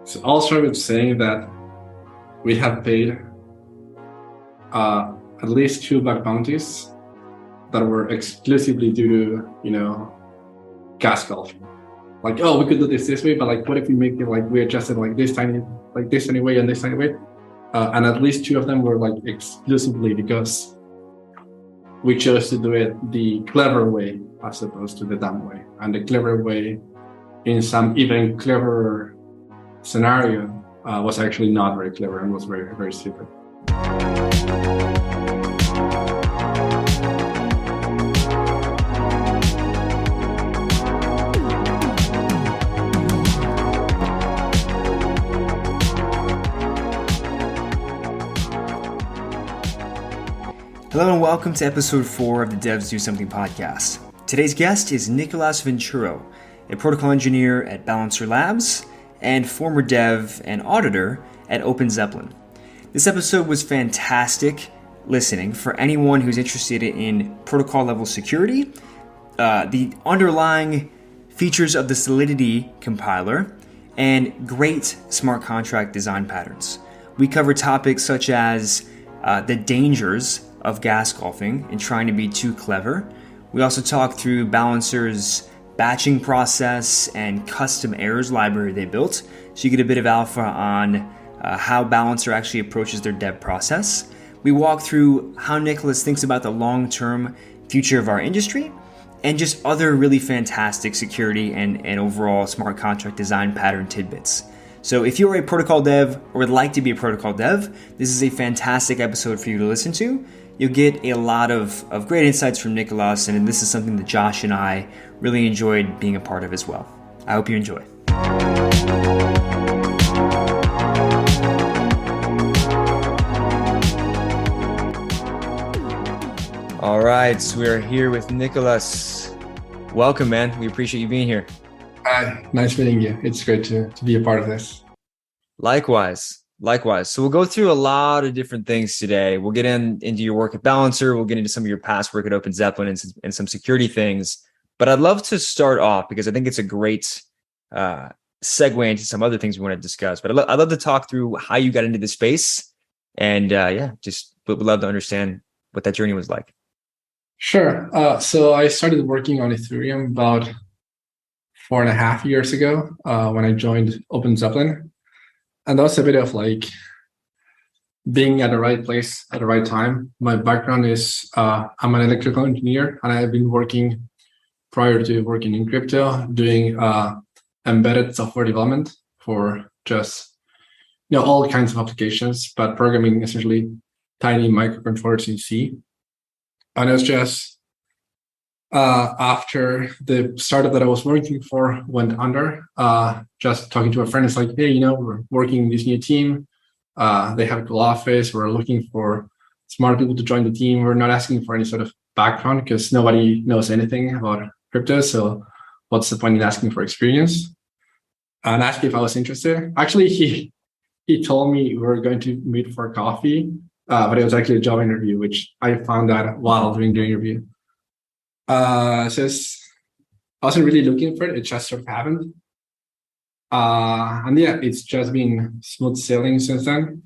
So I'll start with saying that we have paid at least 2 bug bounties that were exclusively due to, gas golfing. Like, oh, we could do this way, but like, what if we make it like we adjusted like this tiny way and this tiny way? And at least 2 of them were like exclusively because we chose to do it the clever way as opposed to the dumb way. And the clever way, in some even cleverer scenario, was actually not very clever and was very, very stupid. Hello and welcome to episode 4 of the Devs Do Something podcast. Today's guest is Nicolás Venturo, a protocol engineer at Balancer Labs and former dev and auditor at Open Zeppelin. This episode was fantastic listening for anyone who's interested in protocol level security, the underlying features of the Solidity compiler, and great smart contract design patterns. We cover topics such as the dangers of gas golfing and trying to be too clever. We also talk through Balancer's batching process and custom errors library they built, so you get a bit of alpha on how Balancer actually approaches their dev process. We walk through how Nicolás thinks about the long-term future of our industry and just other really fantastic security and overall smart contract design pattern tidbits. So if you're a protocol dev or would like to be a protocol dev, this is a fantastic episode for you to listen to. You'll get a lot of great insights from Nicolás, and this is something that Josh and I really enjoyed being a part of as well. I hope you enjoy. All right, so we're here with Nicolás. Welcome, man. We appreciate you being here. Nice meeting you. It's great to be a part of this. Likewise. So we'll go through a lot of different things today. We'll get into your work at Balancer. We'll get into some of your past work at Open Zeppelin and some security things. But I'd love to start off because I think it's a great segue into some other things we want to discuss. But I'd love to talk through how you got into the space. And just would love to understand what that journey was like. Sure. So I started working on Ethereum about 4.5 years ago when I joined Open Zeppelin. And that was a bit of like being at the right place at the right time. My background is I'm an electrical engineer, and I have been working prior to working in crypto, doing embedded software development for just all kinds of applications, but programming essentially tiny microcontrollers in C. And it was just after the startup that I was working for went under, just talking to a friend, it's like, hey, we're working this new team. They have a cool office. We're looking for smart people to join the team. We're not asking for any sort of background because nobody knows anything about crypto. So what's the point in asking for experience? And asked me if I was interested. Actually, he told me we were going to meet for coffee, but it was actually a job interview, which I found out while doing the interview. Says I wasn't really looking for it. It just sort of happened. And yeah, it's just been smooth sailing since then.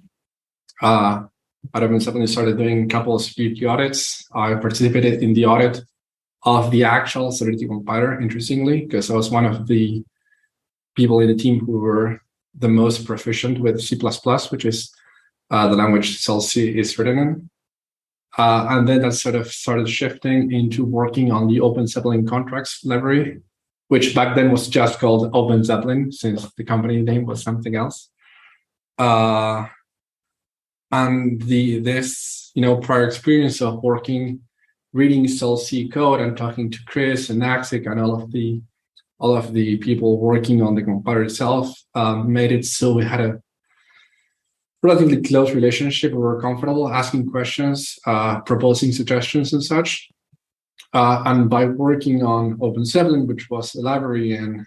At Open Zeppelin, started doing a couple of security audits. I participated in the audit of the actual Solidity compiler, interestingly, because I was one of the people in the team who were the most proficient with C++, which is the language SolC is written in. And then that sort of started shifting into working on the Open Zeppelin contracts library, which back then was just called Open Zeppelin since the company name was something else. And this prior experience of reading SolC code and talking to Chris and Naxic and all of the people working on the compiler itself made it so we had a relatively close relationship. We were comfortable asking questions, proposing suggestions and such. And by working on Open Zeppelin, which was a library, and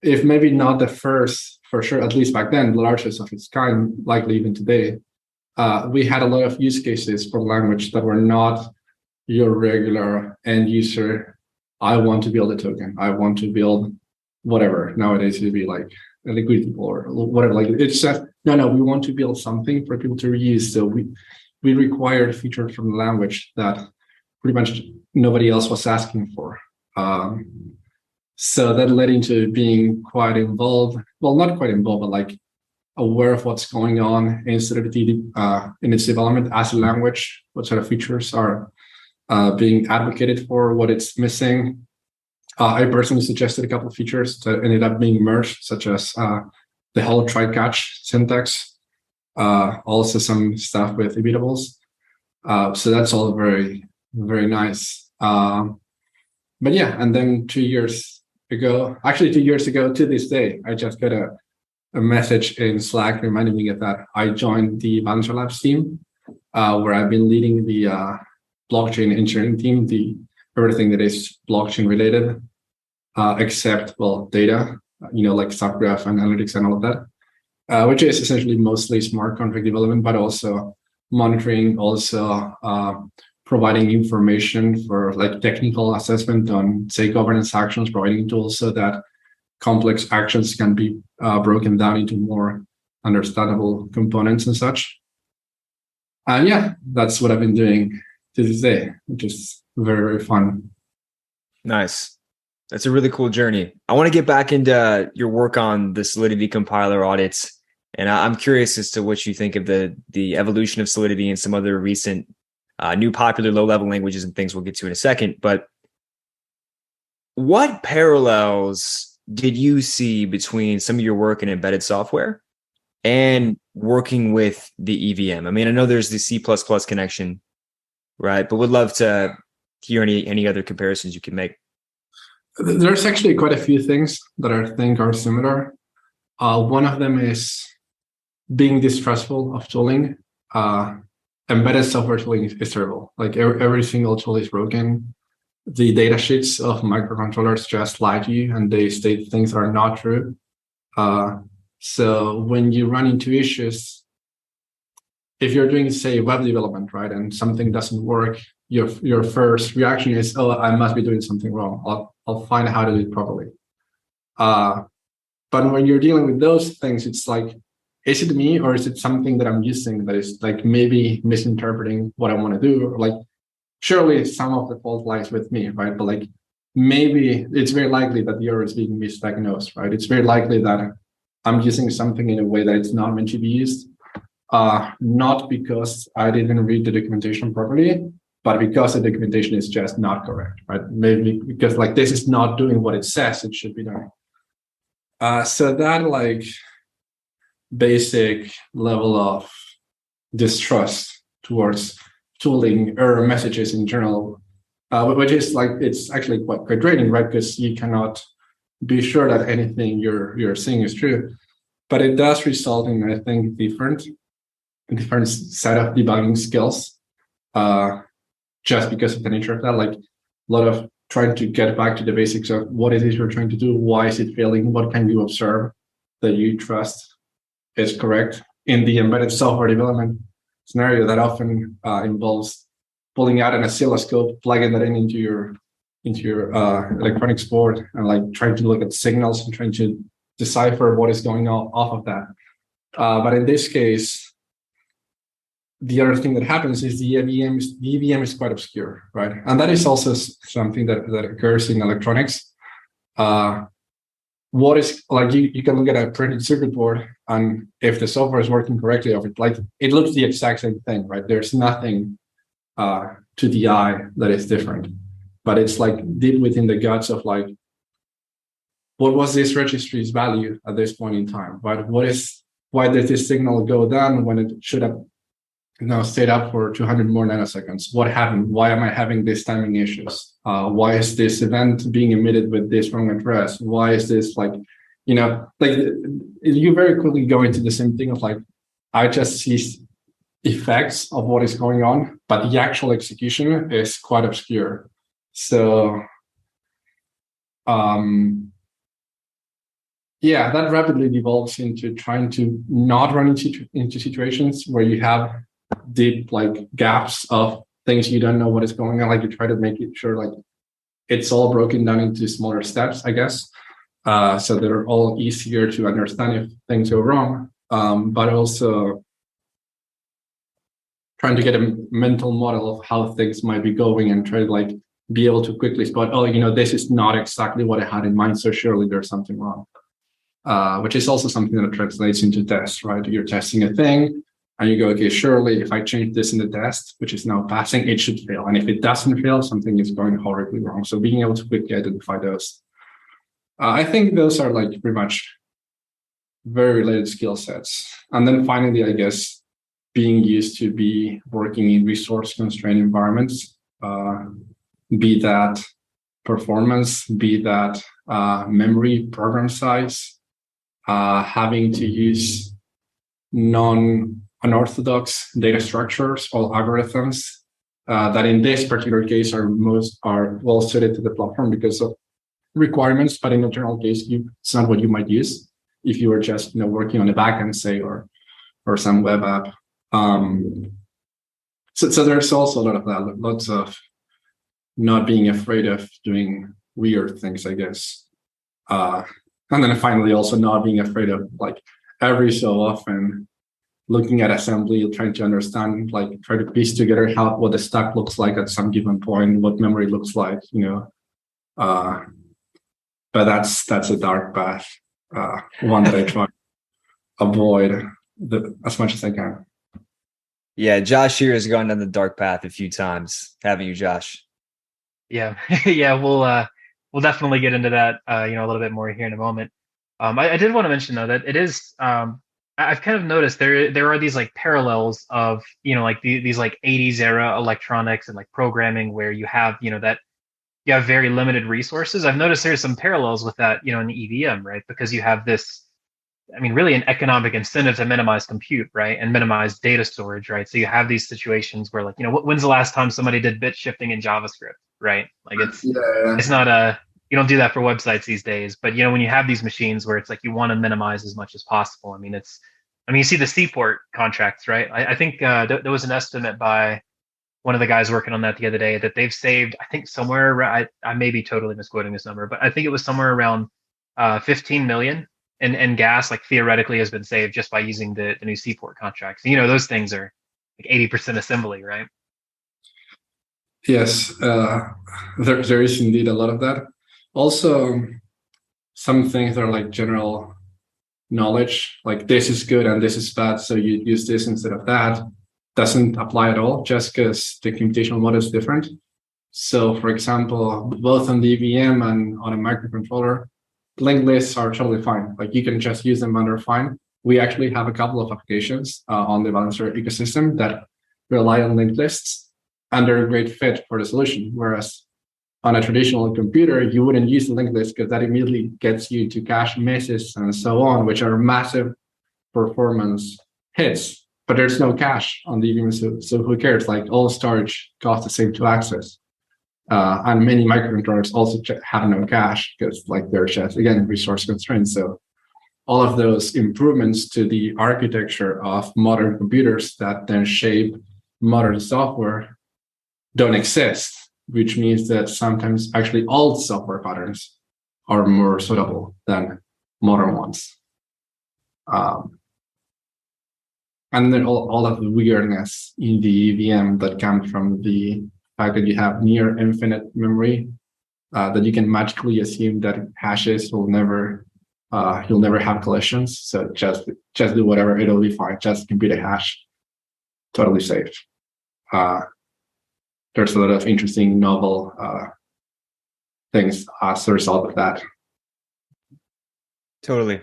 if maybe not the first, for sure, at least back then, the largest of its kind, likely even today, we had a lot of use cases for language that were not your regular end user. I want to build a token. I want to build whatever. Nowadays it'd be like a liquidity or whatever. Like it's just no, we want to build something for people to reuse. So we required features from the language that pretty much nobody else was asking for. So that led into being quite involved. Well, not quite involved, but like aware of what's going on in solidity in its development as a language, what sort of features are being advocated for, what it's missing. I personally suggested a couple of features that ended up being merged, such as the whole try-catch syntax, also some stuff with immutables. So that's all very, very nice. But yeah, and then 2 years ago to this day, I just got a message in Slack reminding me that I joined the Balancer Labs team, where I've been leading the blockchain engineering team, everything that is blockchain related, except, well, data, like subgraph analytics and all of that, which is essentially mostly smart contract development, but also monitoring, also providing information for like technical assessment on, say, governance actions, providing tools so that complex actions can be broken down into more understandable components and such. And yeah, that's what I've been doing to this day, which is very, very fun. Nice. That's a really cool journey. I want to get back into your work on the Solidity compiler audits. And I'm curious as to what you think of the evolution of Solidity and some other recent new popular low-level languages and things we'll get to in a second. But what parallels did you see between some of your work in embedded software and working with the EVM? I mean, I know there's the C++ connection, right? But would love to hear any other comparisons you can make. There's actually quite a few things that I think are similar. One of them is being distrustful of tooling. Embedded software tooling is terrible. Like every single tool is broken. The datasheets of microcontrollers just lie to you and they state things that are not true. So when you run into issues, if you're doing, say, web development, right, and something doesn't work, your first reaction is, oh, I must be doing something wrong. I'll find out how to do it properly. But when you're dealing with those things, it's like, is it me or is it something that I'm using that is like maybe misinterpreting what I want to do? Or like, surely some of the fault lies with me, right? But like, maybe it's very likely that the error is being misdiagnosed, right? It's very likely that I'm using something in a way that it's not meant to be used. Not because I didn't read the documentation properly, but because the documentation is just not correct, right? Maybe because like this is not doing what it says it should be doing. So that like basic level of distrust towards tooling error messages in general, which is like, it's actually quite draining, right? Because you cannot be sure that anything you're seeing is true. But it does result in, I think, different set of debugging skills, just because of the nature of that. Like a lot of trying to get back to the basics of what it is you're trying to do, why is it failing, what can you observe that you trust is correct. In the embedded software development scenario, that often involves pulling out an oscilloscope, plugging that into your electronics board, and like trying to look at signals and trying to decipher what is going on off of that. But in this case, the other thing that happens is the EVM is quite obscure, right? And that is also something that occurs in electronics. What is like you can look at a printed circuit board, and if the software is working correctly, it looks the exact same thing, right? There's nothing to the eye that is different, but it's like deep within the guts of like, what was this registry's value at this point in time? Right? Why did this signal go down when it should have stayed up for 200 more nanoseconds? What happened? Why am I having these timing issues? Why is this event being emitted with this wrong address? Why is this like you very quickly go into the same thing of like, I just see effects of what is going on, but the actual execution is quite obscure. So, yeah, that rapidly devolves into trying to not run into situations where you have deep like gaps of things you don't know what is going on. Like you try to make it sure like it's all broken down into smaller steps, I guess. So they're all easier to understand if things go wrong, but also trying to get a mental model of how things might be going and try to like be able to quickly spot, oh, this is not exactly what I had in mind, so surely there's something wrong. Which is also something that translates into tests, right? You're testing a thing and you go, okay, surely if I change this in the test, which is now passing, it should fail. And if it doesn't fail, something is going horribly wrong. So being able to quickly identify those. I think those are like pretty much very related skill sets. And then finally, I guess, being used to be working in resource constrained environments, be that performance, be that memory, program size, having to use unorthodox data structures or algorithms that in this particular case are well suited to the platform because of requirements, but in a general case, it's not what you might use if you were just working on a backend, say, or some web app. So there's also a lot of that, lots of not being afraid of doing weird things, I guess. And then finally, also not being afraid of like every so often looking at assembly, trying to understand, like try to piece together what the stack looks like at some given point, what memory looks like, But that's a dark path, one that I try to avoid as much as I can. Yeah, Josh here has gone down the dark path a few times, haven't you, Josh? Yeah, yeah, we'll definitely get into that, a little bit more here in a moment. I did want to mention though that it is, I've kind of noticed there are these like parallels of, like these like 80s era electronics and like programming where you have, that you have very limited resources. I've noticed there's some parallels with that, in the EVM, right? Because you have this, really an economic incentive to minimize compute, right? And minimize data storage, right? So you have these situations where like, when's the last time somebody did bit shifting in JavaScript, right? Like it's not you don't do that for websites these days, but when you have these machines where it's like, you want to minimize as much as possible. You see the Seaport contracts, right? I think there was an estimate by one of the guys working on that the other day that they've saved, I think somewhere around, I may be totally misquoting this number, but I think it was somewhere around 15 million in gas, like theoretically has been saved just by using the new Seaport contracts. Those things are like 80% assembly, right? Yes, there is indeed a lot of that. Also, some things are like general knowledge, like this is good and this is bad, so you use this instead of that. Doesn't apply at all just because the computational model is different. So, for example, both on the EVM and on a microcontroller, linked lists are totally fine. Like you can just use them and they're fine. We actually have a couple of applications on the Balancer ecosystem that rely on linked lists, and they're a great fit for the solution. Whereas on a traditional computer, you wouldn't use the linked list because that immediately gets you to cache misses and so on, which are massive performance hits. But there's no cache on the EVM, so who cares? Like all storage costs the same to access. And many microcontrollers also have no cache because like they're just, again, resource constraints. So all of those improvements to the architecture of modern computers that then shape modern software don't exist, which means that sometimes actually old software patterns are more suitable than modern ones. And then all of the weirdness in the EVM that comes from the fact that you have near infinite memory, that you can magically assume that hashes will never, you'll never have collisions. So just do whatever, it'll be fine. Just compute a hash, totally safe. There's a lot of interesting novel things as a result of that. Totally.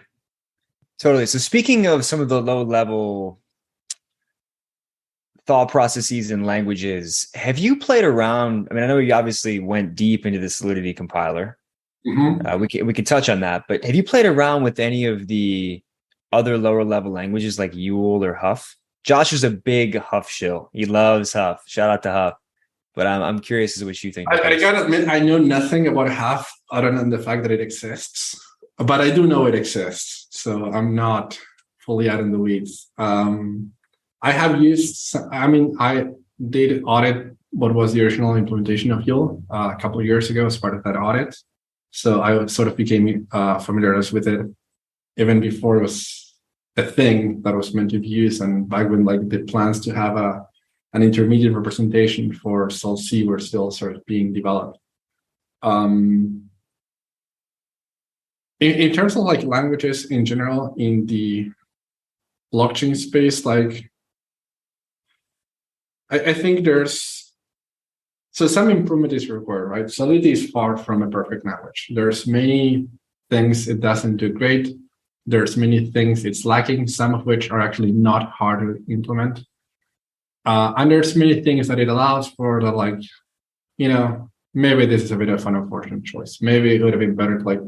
So speaking of some of the low level thought processes and languages, have you played around? I know you obviously went deep into the Solidity compiler. Mm-hmm. We could touch on that, but have you played around with any of the other lower level languages like Yul or Huff? Josh is a big Huff shill. He loves Huff. Shout out to Huff. But I'm curious as to what you think. I gotta admit, I know nothing about Huff other than the fact that it exists. But I do know it exists, so I'm not fully out in the weeds. I have used, I did audit what was the original implementation of Yul a couple of years ago as part of that audit. So I sort of became familiarized with it even before it was a thing that was meant to be used. And back when like the plans to have an intermediate representation for Sol C were still sort of being developed. In terms of like languages in general in the blockchain space, like I think there's some improvement is required, right? Solidity is far from a perfect language. There's many things it doesn't do great. There's many things it's lacking, some of which are actually not hard to implement. And there's many things that it allows for that, like, maybe this is a bit of an unfortunate choice. Maybe it would have been better to like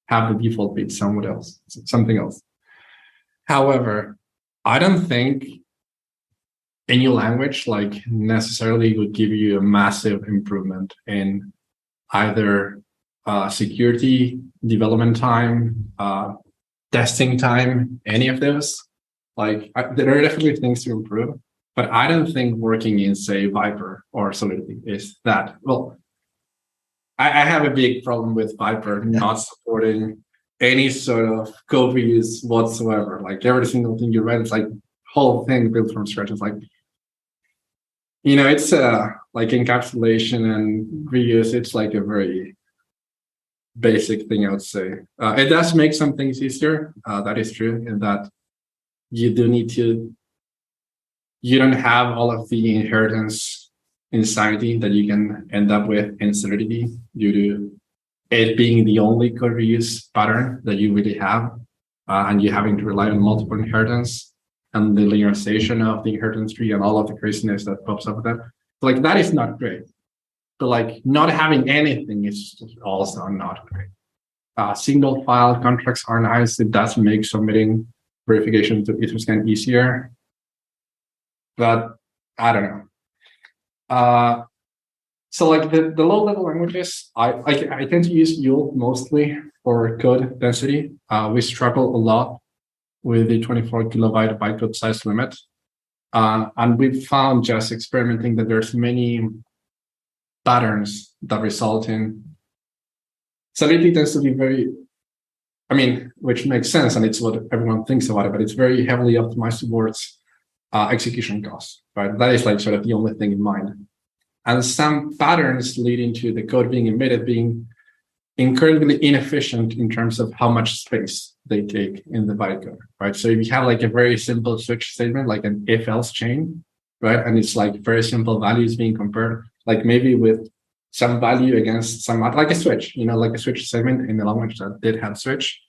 have the default be something else. However, I don't think any language like necessarily would give you a massive improvement in either security, development time, testing time, any of those. Like there are definitely things to improve, but I don't think working in, say, Viper or Solidity is that. Well, I have a big problem with Viper not supporting any sort of code reuse whatsoever. Like every single thing you read, it's like whole thing built from scratch. It's like, it's like encapsulation and reuse. It's like a very basic thing, I would say. It does make some things easier. That is true, in that you don't have all of the inheritance insanity that you can end up with in Solidity due to it being the only code reuse pattern that you really have, and you having to rely on multiple inheritance and the linearization of the inheritance tree and all of the craziness that pops up with that. Like that is not great. But like not having anything is also not great. Single file contracts are nice. It does make submitting verification to Etherscan easier. But I don't know. So like the low level languages, I tend to use Yul mostly for code density. We struggle a lot with the 24 kilobyte bytecode size limit. And we've found just experimenting that there's many patterns that result in Solidity tends to be very, which makes sense, and it's what everyone thinks about it, but it's very heavily optimized towards execution costs, right? That is like sort of the only thing in mind. And some patterns leading to the code being emitted being incredibly inefficient in terms of how much space they take in the bytecode, right? So if you have like a very simple switch statement, like an if-else chain, right? And it's like very simple values being compared, like maybe with some value against some, like a switch, like a switch statement in the language that did have switch.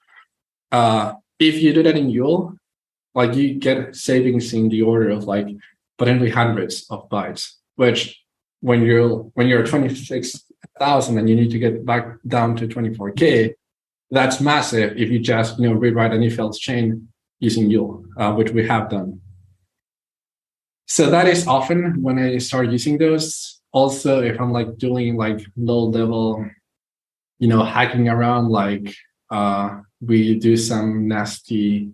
If you do that in Yule, like you get savings in the order of like potentially hundreds of bytes, which when you're 26,000 and you need to get back down to 24K, that's massive if you just rewrite an if-else chain using Yule, which we have done. So that is often when I start using those. Also, if I'm like doing like low level, hacking around, like we do some nasty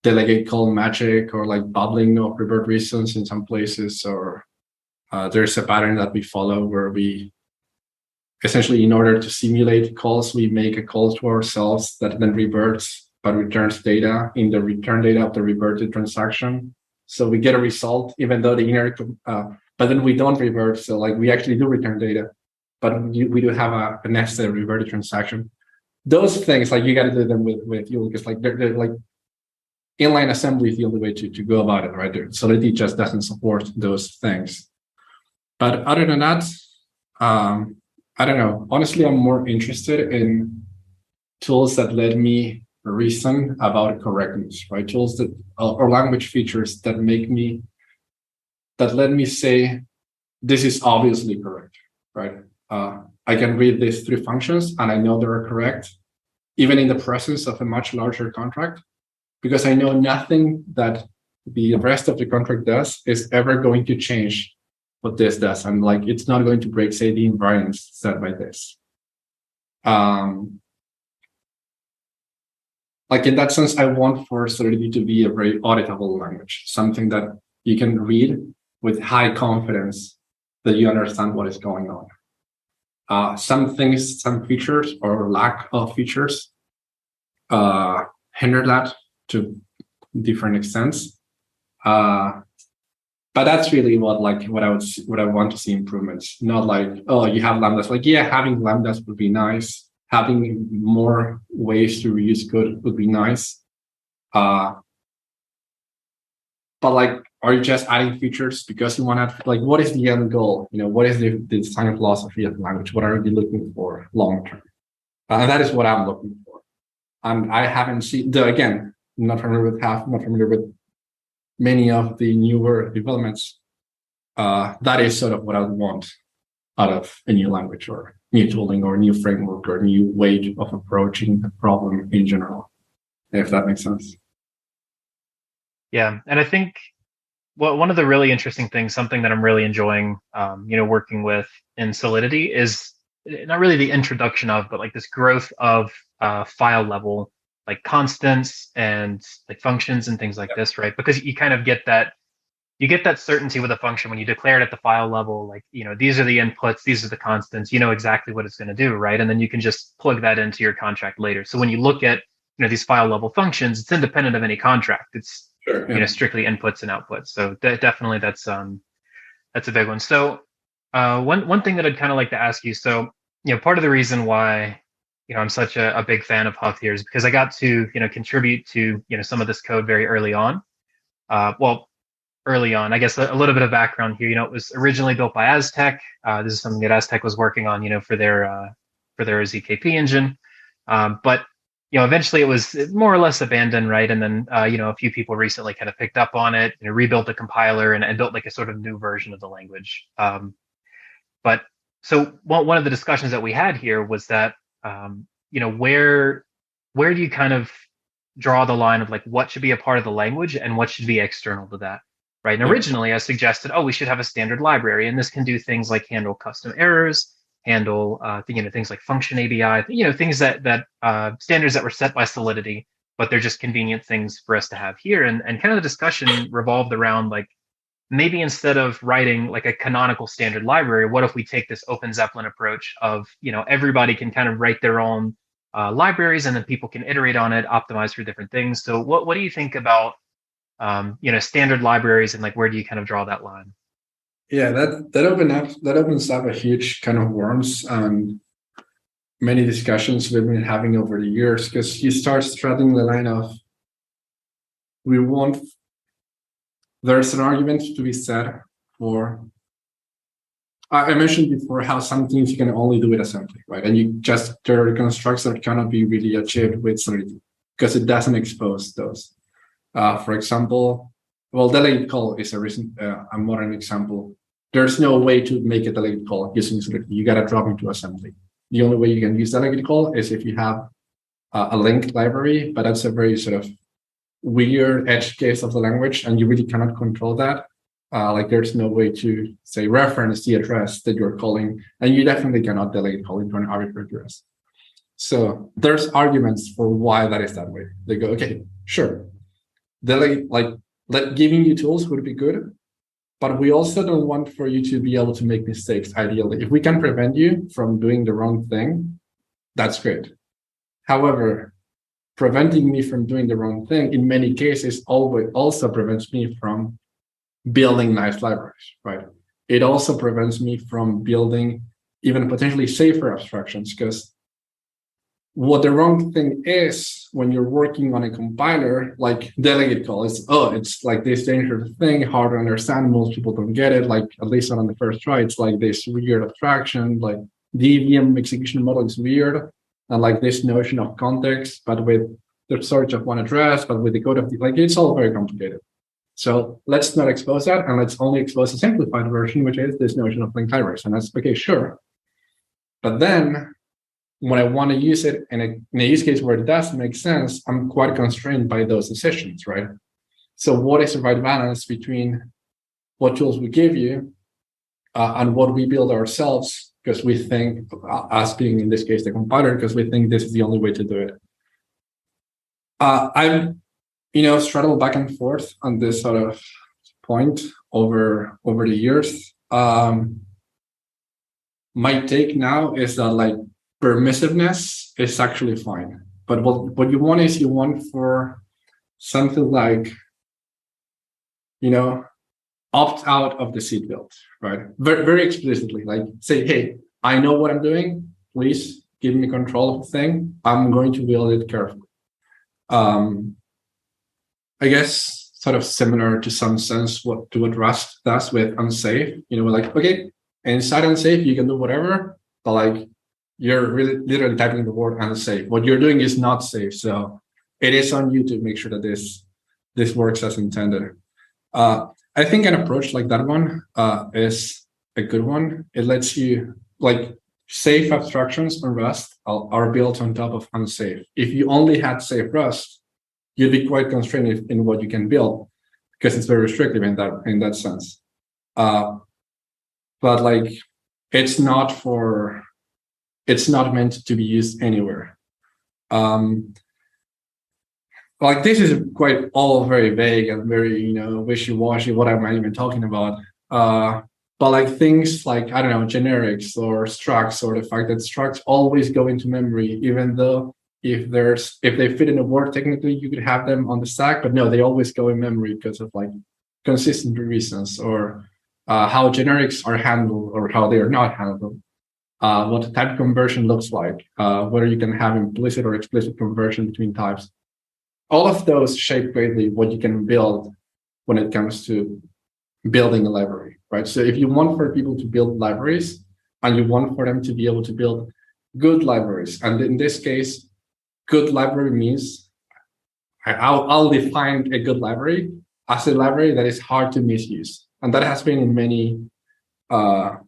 delegate call magic or like bubbling of revert reasons in some places, or there's a pattern that we follow where we essentially, in order to simulate calls, we make a call to ourselves that then reverts but returns data in the return data of the reverted transaction. So we get a result even though the inner, but then we don't revert. So like we actually do return data, but we do have a nested reverted transaction. Those things, like you got to do them with Yule, because like they're like inline assembly is the only way to go about it, right? Solidity just doesn't support those things. But other than that, I don't know. Honestly, I'm more interested in tools that let me reason about correctness, right? Tools that or language features that let me say this is obviously correct, right? I can read these three functions and I know they're correct, even in the presence of a much larger contract, because I know nothing that the rest of the contract does is ever going to change what this does. And like, it's not going to break, say, the invariance set by this. Like in that sense, I want for Solidity to be a very auditable language, something that you can read with high confidence that you understand what is going on. some things, some features or lack of features hinder that to different extents. But that's really what I want to see improvements. Not like, oh, you have lambdas. Like, yeah, having lambdas would be nice. Having more ways to reuse code would be nice. But like, are you just adding features because you want to? Like, what is the end goal? What is the design philosophy of the language? What are you looking for long term? And that is what I'm looking for. And I haven't seen again. Not familiar with many of the newer developments. That is sort of what I would want out of a new language or new tooling or new framework or new way of approaching the problem in general, if that makes sense. Yeah, and I think one of the really interesting things, something that I'm really enjoying, working with in Solidity is not really the introduction of, but like this growth of file level, like constants and like functions and things like this, right? Because you kind of get that, certainty with a function when you declare it at the file level, like, these are the inputs, these are the constants, you know exactly what it's going to do, right? And then you can just plug that into your contract later. So when you look at, these file level functions, it's independent of any contract. It's Sure, yeah. strictly inputs and outputs. So definitely that's a big one. So one thing that I'd kind of like to ask you. So part of the reason why I'm such a big fan of Huff here is because I got to contribute to some of this code very early on. Early on, I guess a little bit of background here. It was originally built by Aztec. This is something that Aztec was working on, for their ZKP engine. But eventually it was more or less abandoned, right? And then a few people recently kind of picked up on it, rebuilt the compiler and built like a sort of new version of the language. But so one of the discussions that we had here was that where do you kind of draw the line of like what should be a part of the language and what should be external to that, right? And originally I suggested, we should have a standard library, and this can do things like handle custom errors, handle things like function ABI, things that standards that were set by Solidity, but they're just convenient things for us to have here. And kind of the discussion revolved around like, maybe instead of writing like a canonical standard library, what if we take this Open Zeppelin approach of, everybody can kind of write their own libraries, and then people can iterate on it, optimize for different things. So what do you think about, standard libraries, and like, where do you kind of draw that line? Yeah, that opens up a huge kind of worms and many discussions we've been having over the years, because you start straddling the line of there's an argument to be said for. I mentioned before how some things you can only do with assembly, right? And there are constructs that cannot be really achieved with Solidity because it doesn't expose those. For example, delegate call is a modern example. There's no way to make a delegate call using Solidity. You got to drop into assembly. The only way you can use delegate call is if you have a linked library, but that's a very sort of weird edge case of the language, and you really cannot control that. There's no way to say reference the address that you're calling, and you definitely cannot delegate call into an arbitrary address. So there's arguments for why that is that way. They go, okay, sure, delegate, giving you tools would be good, but we also don't want for you to be able to make mistakes. Ideally, if we can prevent you from doing the wrong thing, that's great. However, preventing me from doing the wrong thing in many cases also prevents me from building nice libraries, right? It also prevents me from building even potentially safer abstractions, because what the wrong thing is when you're working on a compiler, like delegate call, it's like this dangerous thing, hard to understand. Most people don't get it, like at least not on the first try. It's like this weird abstraction, like the EVM execution model is weird. And like this notion of context, but with the search of one address, but with the code of it's all very complicated. So let's not expose that, and let's only expose a simplified version, which is this notion of linked libraries. And that's okay, sure. But then when I want to use it in a use case where it does make sense, I'm quite constrained by those decisions, right? So what is the right balance between what tools we give you and what we build ourselves, because we think, us being in this case the compiler, because we think this is the only way to do it. I've straddled back and forth on this sort of point over the years. my take now is that like permissiveness is actually fine. But what you want is you want for something like, opt out of the seatbelt, right? Very, very explicitly, like say, hey, I know what I'm doing. Please give me control of the thing. I'm going to build it carefully. I guess sort of similar to some sense what Rust does with unsafe. Like, okay, inside unsafe, you can do whatever, but like you're really literally typing the word unsafe. What you're doing is not safe. So it is on you to make sure that this works as intended. I think an approach like that one is a good one. It lets you like safe abstractions on Rust are built on top of unsafe. If you only had safe Rust, you'd be quite constrained in what you can build because it's very restrictive in that sense. But like it's not meant to be used anywhere. Like this is quite all very vague and very, wishy-washy, what am I even talking about? But like things like, I don't know, generics or structs, or the fact that structs always go into memory, even though if they fit in a word, technically you could have them on the stack, but no, they always go in memory because of like consistent reasons, or how generics are handled or how they are not handled. What the type conversion looks like, whether you can have implicit or explicit conversion between types. All of those shape greatly what you can build when it comes to building a library, right? So if you want for people to build libraries and you want for them to be able to build good libraries, and in this case, good library means I'll define a good library as a library that is hard to misuse. And that has been in many, to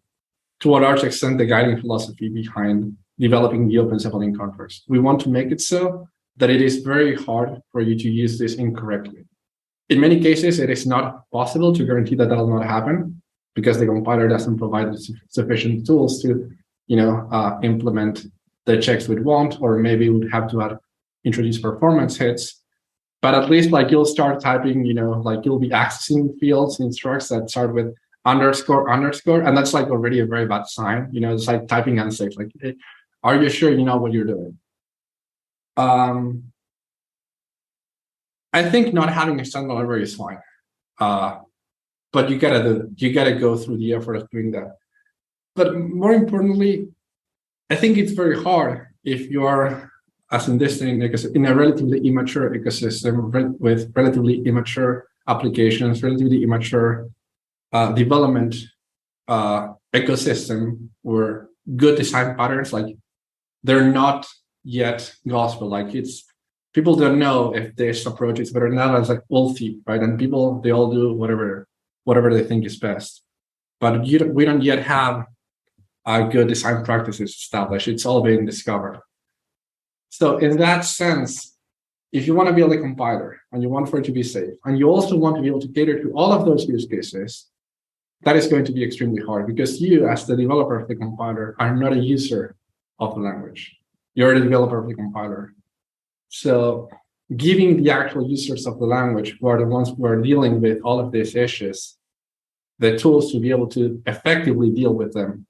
a large extent, the guiding philosophy behind developing the Open Zeppelin contracts. We want to make it so that it is very hard for you to use this incorrectly. In many cases, it is not possible to guarantee that will not happen because the compiler doesn't provide sufficient tools to, implement the checks we'd want, or maybe we'd have to introduce performance hits. But at least like you'll start typing, like you'll be accessing fields in structs that start with underscore, and that's like already a very bad sign. It's like typing unsafe. Like, hey, are you sure you know what you're doing? I think not having a standard library is fine, but you gotta go through the effort of doing that. But more importantly, I think it's very hard if you are, as in this thing, in a relatively immature ecosystem with relatively immature applications, relatively immature development ecosystem, where good design patterns, like they're not yet gospel. Like people don't know if this approach is better than that. It's like wealthy, right? And people, they all do whatever they think is best. But we don't yet have good design practices established. It's all being discovered. So in that sense, if you want to build a compiler and you want for it to be safe, and you also want to be able to cater to all of those use cases, that is going to be extremely hard because you, as the developer of the compiler, are not a user of the language. You're the developer of the compiler. So giving the actual users of the language, who are the ones who are dealing with all of these issues, the tools to be able to effectively deal with them,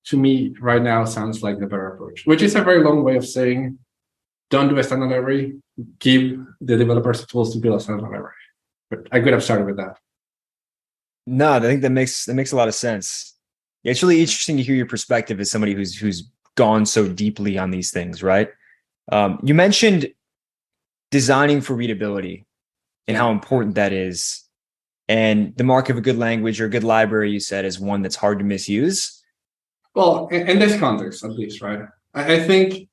to me right now sounds like the better approach, which is a very long way of saying, don't do a standard library, give the developers the tools to build a standard library. But I could have started with that. No, I think that makes a lot of sense. It's really interesting to hear your perspective as somebody who's gone so deeply on these things, right? You mentioned designing for readability and how important that is. And the mark of a good language or a good library, you said, is one that's hard to misuse. Well, in this context, at least, right? I think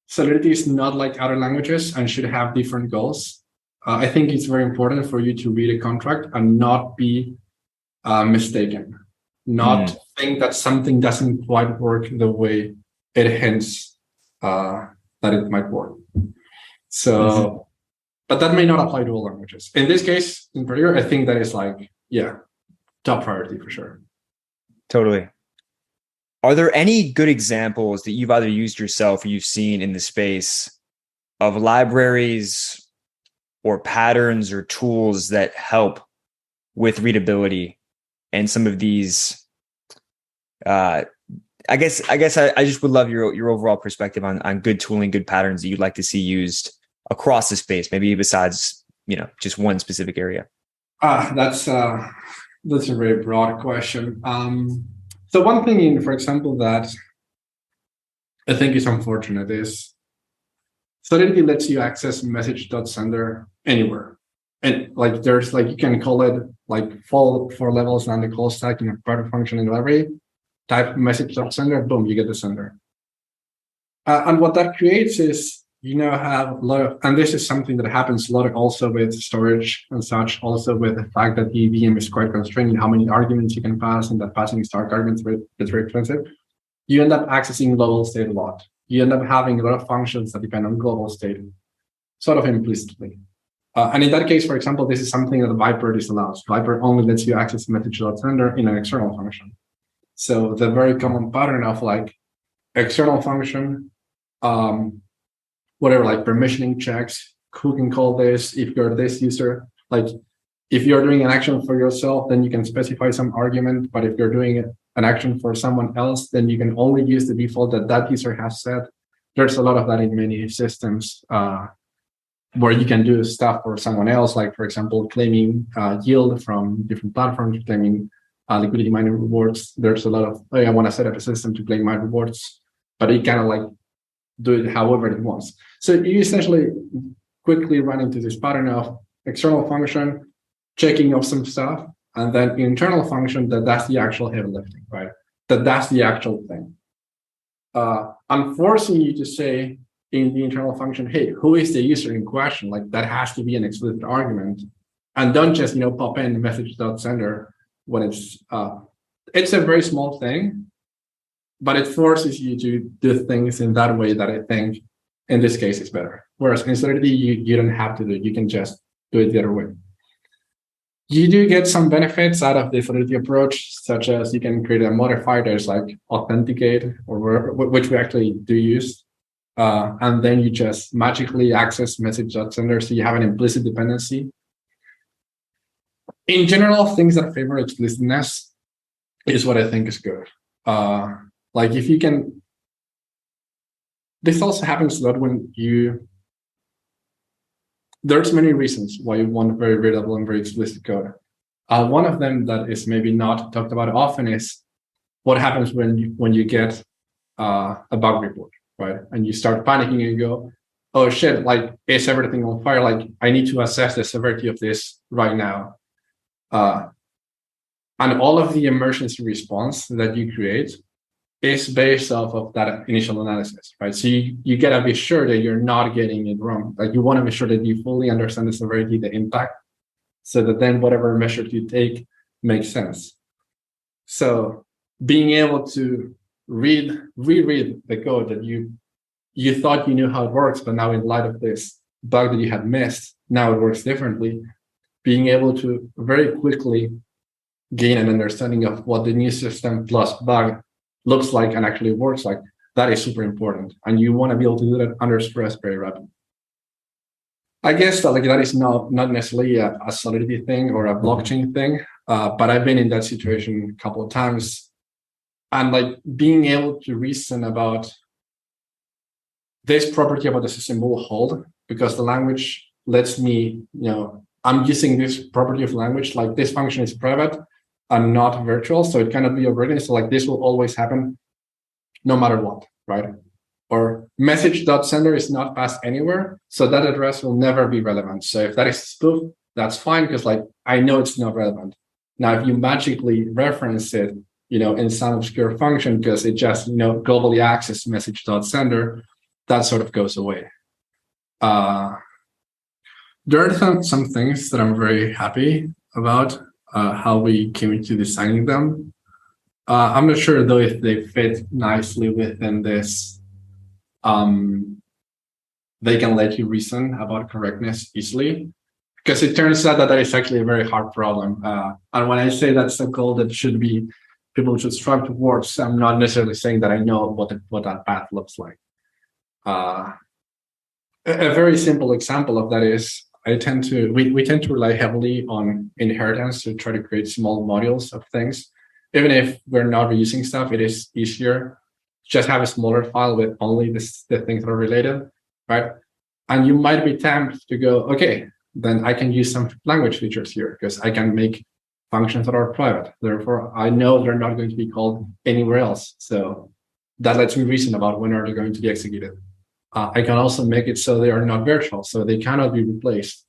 solidity is not like other languages and should have different goals. I think it's very important for you to read a contract and not be mistaken, not think that something doesn't quite work the way it hints that it might work. So, but that may not apply to all languages. In this case, in particular, I think that is like, top priority for sure. Totally. Are there any good examples that you've either used yourself or you've seen in the space of libraries or patterns or tools that help with readability and some of these I guess I just would love your overall perspective on good tooling, good patterns that you'd like to see used across the space, maybe besides, just one specific area. That's a very broad question. So one thing, for example, that I think is unfortunate is solidity lets you access message.sender anywhere. And like there's like you can call it like four levels on the call stack in a part of function in library, type message.sender, boom, you get the sender. And what that creates is have a lot of, and this is something that happens a lot also with storage and such, also with the fact that the VM is quite constrained in how many arguments you can pass, and that passing Stark arguments is very expensive. You end up accessing global state a lot. You end up having a lot of functions that depend on global state, sort of implicitly. And in that case, for example, this is something that Viper disallows. Viper only lets you access message.sender in an external function. So the very common pattern of like external function, whatever, like permissioning checks, who can call this, if you're this user, like if you're doing an action for yourself, then you can specify some argument, but if you're doing an action for someone else, then you can only use the default that user has set. There's a lot of that in many systems where you can do stuff for someone else, like for example, claiming yield from different platforms, claiming liquidity mining rewards. There's a lot of, I want to set up a system to claim my rewards, but it kind of like do it however it wants. So you essentially quickly run into this pattern of external function, checking off some stuff, and then internal function that's the actual heavy lifting, right? That's the actual thing. I'm forcing you to say in the internal function, hey, who is the user in question? Like that has to be an explicit argument, and don't just pop in message.sender when it's a very small thing, but it forces you to do things in that way that I think in this case is better. Whereas in solidity, you don't have to do it. You can just do it the other way. You do get some benefits out of the solidity approach, such as you can create a modifier that's like authenticate, which we actually do use. And then you just magically access message.sender, so you have an implicit dependency. In general, things that favor explicitness is what I think is good. Like if you can, this also happens a lot when there's many reasons why you want very readable and very explicit code. One of them that is maybe not talked about often is what happens when you get a bug report, right? And you start panicking and you go, oh shit, like is everything on fire? Like I need to assess the severity of this right now. And all of the emergency response that you create is based off of that initial analysis, right? So you gotta be sure that you're not getting it wrong. Like you want to be sure that you fully understand the severity, the impact, so that then whatever measure you take makes sense. So being able to reread the code that you thought you knew how it works, but now in light of this bug that you had missed, now it works differently. Being able to very quickly gain an understanding of what the new system plus bug looks like and actually works like, that is super important. And you want to be able to do that under stress very rapidly. I guess that is not necessarily a solidity thing or a blockchain thing, but I've been in that situation a couple of times. And like being able to reason about this property about the system will hold because the language lets me, I'm using this property of language, like this function is private and not virtual, so it cannot be overridden. So like this will always happen no matter what, right? Or message.sender is not passed anywhere, so that address will never be relevant. So if that is spoof, that's fine because like I know it's not relevant. Now, if you magically reference it, in some obscure function because it just, globally access message.sender, that sort of goes away. There are some things that I'm very happy about how we came into designing them. I'm not sure though if they fit nicely within this. They can let you reason about correctness easily, because it turns out that is actually a very hard problem. And when I say that's a goal that people should strive towards, I'm not necessarily saying that I know what that path looks like. A very simple example of that is we tend to rely heavily on inheritance to try to create small modules of things. even if we're not reusing stuff, it is easier to just have a smaller file with only the things that are related, right? And you might be tempted to go, okay, then I can use some language features here because I can make functions that are private. Therefore, I know they're not going to be called anywhere else. So that lets me reason about when are they going to be executed. I can also make it so they are not virtual, so they cannot be replaced,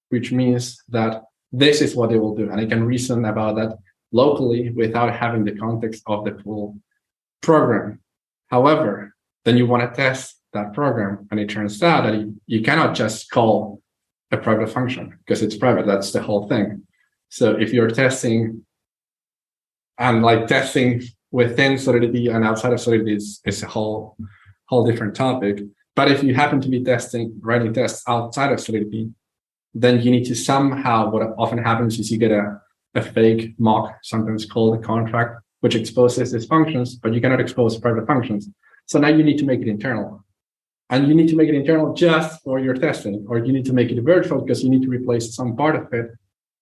which means that this is what they will do. And I can reason about that locally without having the context of the full program. However, then you want to test that program, and it turns out that you cannot just call a private function because it's private. That's the whole thing. So if you're testing and like testing within Solidity and outside of Solidity is a whole different topic. But if you happen to be writing tests outside of Solidity, then you need to somehow, what often happens is you get a fake mock, sometimes called a contract, which exposes these functions, but you cannot expose private functions. So now you need to make it internal. And you need to make it internal just for your testing, or you need to make it virtual because you need to replace some part of it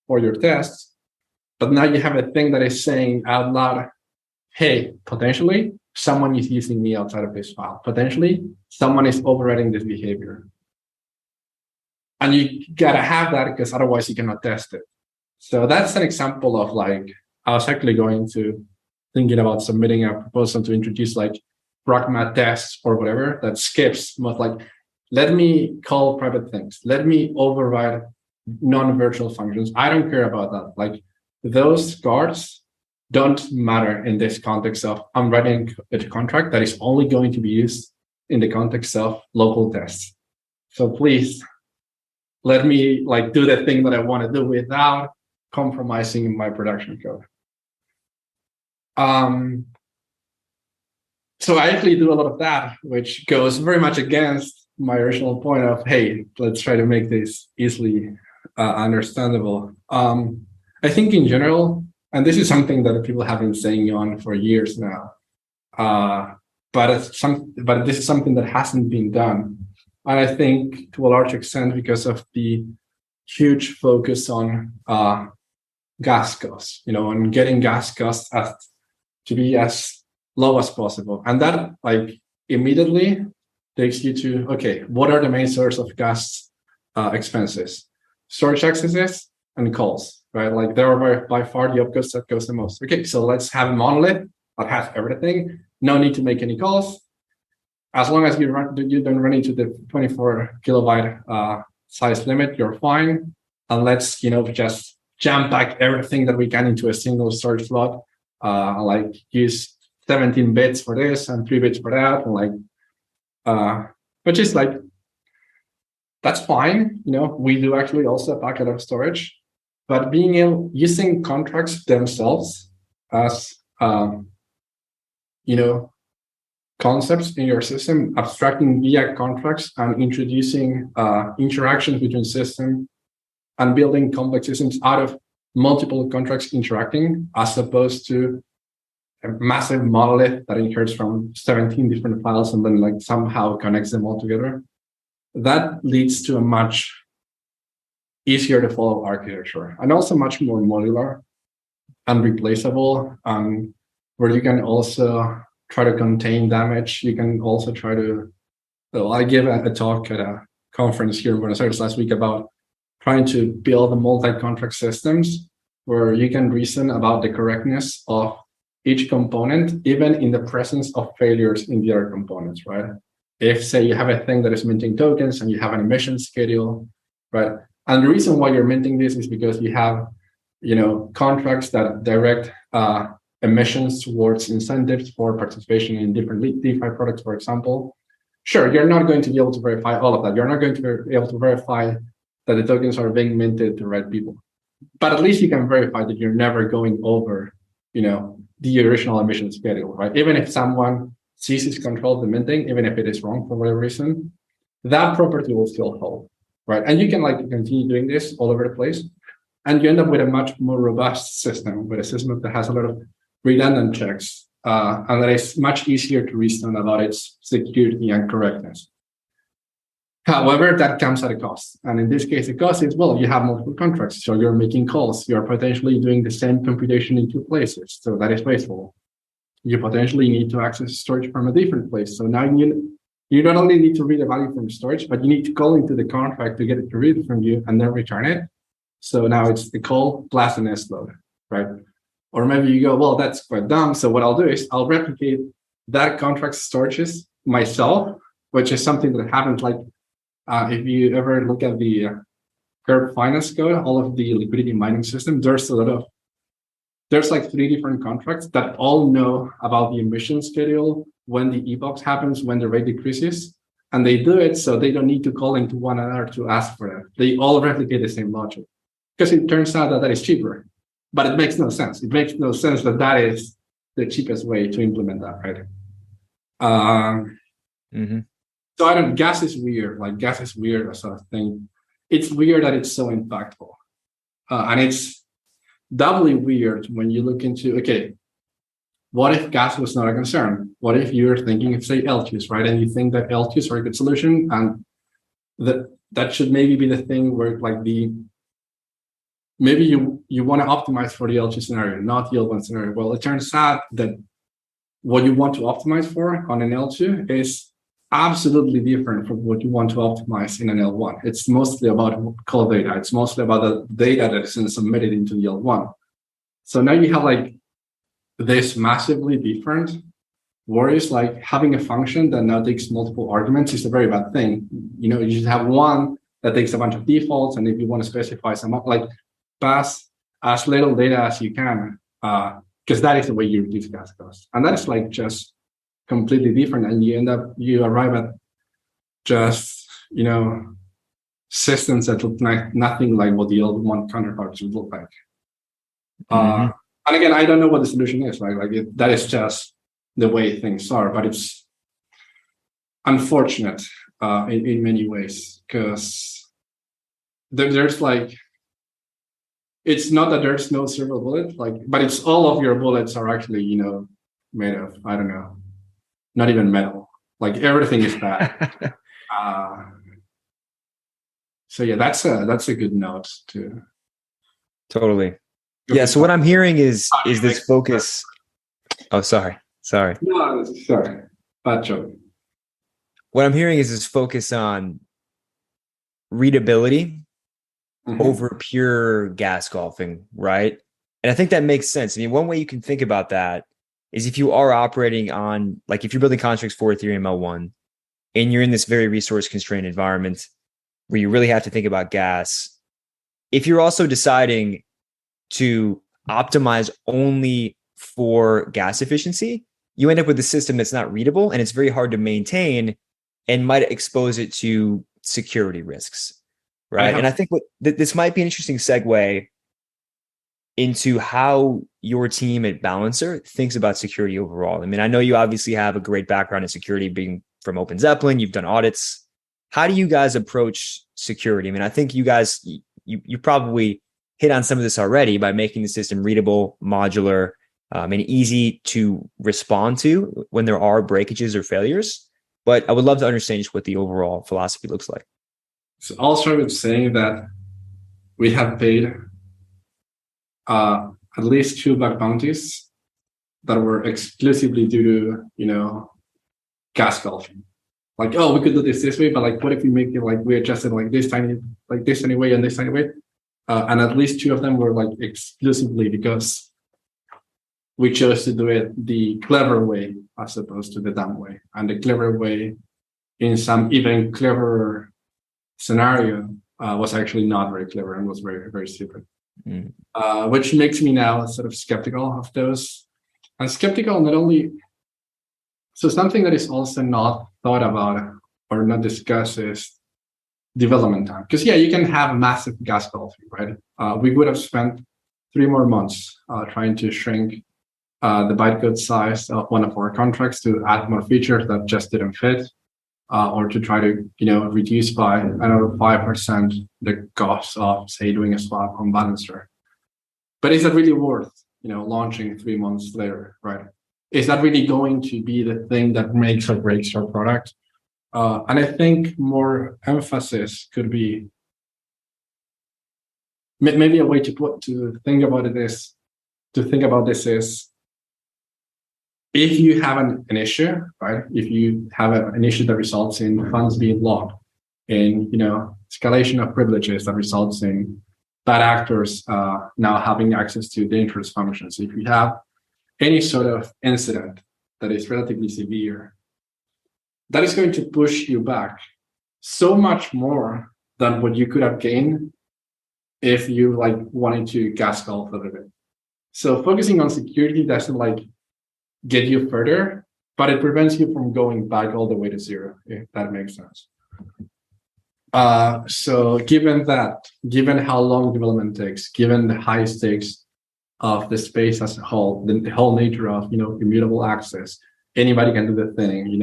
for your tests. But now you have a thing that is saying out loud, hey, potentially someone is using me outside of this file. Potentially someone is overriding this behavior. And you gotta have that because otherwise you cannot test it. So that's an example of like, I was actually thinking about submitting a proposal to introduce like pragma tests or whatever that skips most like, let me call private things. Let me override non-virtual functions. I don't care about that. Like those guards don't matter in this context of I'm writing a contract that is only going to be used in the context of local tests. So please let me like do the thing that I want to do without compromising my production code. So I actually do a lot of that, which goes very much against my original point of, hey, let's try to make this easily understandable. I think in general, and this is something that people have been saying on for years now, but this is something that hasn't been done. And I think to a large extent because of the huge focus on gas costs, and getting gas costs to be as low as possible. And that like immediately takes you to, okay, what are the main source of gas expenses? Storage accesses and calls, right? Like they are by far the opcosts that goes the most. Okay, so let's have a monolith that has everything. No need to make any calls. As long as you don't run into the 24 kilobyte size limit, you're fine. And let's, just jam pack everything that we can into a single storage slot. Like use 17 bits for this and 3 bits for that, and which is like, that's fine. We do actually also pack a lot of storage, but using contracts themselves as, concepts in your system, abstracting via contracts and introducing interactions between systems and building complex systems out of multiple contracts interacting, as opposed to a massive monolith that inherits from 17 different files and then like somehow connects them all together. That leads to a much easier to follow architecture, and also much more modular and replaceable, where you can also try to contain damage. You can also try to, I gave a talk at a conference here in Buenos Aires last week about trying to build multi-contract systems where you can reason about the correctness of each component, even in the presence of failures in the other components, right? If, say, you have a thing that is minting tokens and you have an emission schedule, right? And the reason why you're minting this is because you have, contracts that direct emissions towards incentives for participation in different DeFi products, for example. Sure, you're not going to be able to verify all of that. You're not going to be able to verify that the tokens are being minted to the right people. But at least you can verify that you're never going over, the original emission schedule, right? Even if someone ceases control of the minting, even if it is wrong for whatever reason, that property will still hold, right? And you can continue doing this all over the place, and you end up with a much more robust system, with a system that has a lot of redundant checks, and that is much easier to reason about its security and correctness. However, that comes at a cost. And in this case, the cost is, well, you have multiple contracts. So you're making calls. You're potentially doing the same computation in two places. So that is wasteful. You potentially need to access storage from a different place. So now you not only need to read a value from storage, but you need to call into the contract to get it to read it from you and then return it. So now it's the call plus an S load, right? Or maybe you go, well, that's quite dumb. So what I'll do is I'll replicate that contract storages myself, which is something that happens like if you ever look at the Curve Finance code, all of the liquidity mining system, there's like 3 different contracts that all know about the emission schedule, when the epoch happens, when the rate decreases, and they do it so they don't need to call into one another to ask for it. They all replicate the same logic because it turns out that is cheaper, but it makes no sense. It makes no sense that is the cheapest way to implement that, right? So gas is weird. Like gas is weird as a thing. It's weird that it's so impactful, and it's doubly weird when you look into, okay, what if gas was not a concern? What if you're thinking of, say, LTs, right? And you think that LTs are a good solution, and that should maybe be the thing where like maybe you want to optimize for the LT scenario, not the L1 scenario. Well, it turns out that what you want to optimize for on an L2 is absolutely different from what you want to optimize in an L1. It's mostly about call data. It's mostly about the data that is submitted into the L1. So now you have like this massively different worries, like having a function that now takes multiple arguments is a very bad thing. You know, you should have one that takes a bunch of defaults, and if you want to specify some, like pass as little data as you can, because that is the way you reduce gas costs. And that is like just completely different, and you arrive at just, you know, systems that look like nothing like what the L1 counterparts would look like. And again, I don't know what the solution is, right? Like that is just the way things are, but it's unfortunate in many ways, because there's like, it's not that there's no silver bullet, like, but it's all of your bullets are actually, you know, made of, I don't know, not even metal. Like everything is bad. So yeah, that's a good note to. Totally. Yeah. So what I'm hearing is this focus. Oh, sorry. No, sorry. Bad joke. What I'm hearing is this focus on readability over pure gas golfing, right? And I think that makes sense. I mean, one way you can think about that is if you are operating on, like if you're building contracts for Ethereum L1 and you're in this very resource constrained environment where you really have to think about gas, if you're also deciding to optimize only for gas efficiency, you end up with a system that's not readable and it's very hard to maintain and might expose it to security risks, right? And I think this might be an interesting segue into how your team at Balancer thinks about security overall. I mean, I know you obviously have a great background in security, being from Open Zeppelin, you've done audits. How do you guys approach security? I mean, I think you guys, you probably hit on some of this already by making the system readable, modular, and easy to respond to when there are breakages or failures. But I would love to understand just what the overall philosophy looks like. So I'll start with saying that we have paid at least 2 bug bounties that were exclusively due to, you know, gas golfing. Like, oh, we could do this way, but like, what if we make it like we adjust it like this tiny way and this tiny way? And at least 2 of them were like exclusively because we chose to do it the clever way as opposed to the dumb way. And the clever way in some even cleverer scenario was actually not very clever and was very, very stupid. Which makes me now sort of skeptical of those. And skeptical not only, so something that is also not thought about or not discussed is development time. Because yeah, you can have massive gas golfing, right? We would have spent 3 more months trying to shrink the bytecode size of one of our contracts to add more features that just didn't fit, or to try to, you know, reduce by another 5% the cost of, say, doing a swap on Balancer. But is that really worth, you know, launching 3 months later, right? Is that really going to be the thing that makes or breaks our product? And I think more emphasis could be maybe a way to think about this is if you have an issue, right? If you have an issue that results in funds being locked, in escalation of privileges that results in bad actors now having access to dangerous functions. If you have any sort of incident that is relatively severe, that is going to push you back so much more than what you could have gained if you wanted to gas golf a little bit. So focusing on security doesn't get you further, but it prevents you from going back all the way to zero, if that makes sense. So given how long development takes, given the high stakes of the space as a whole, the whole nature of immutable access, anybody can do the thing.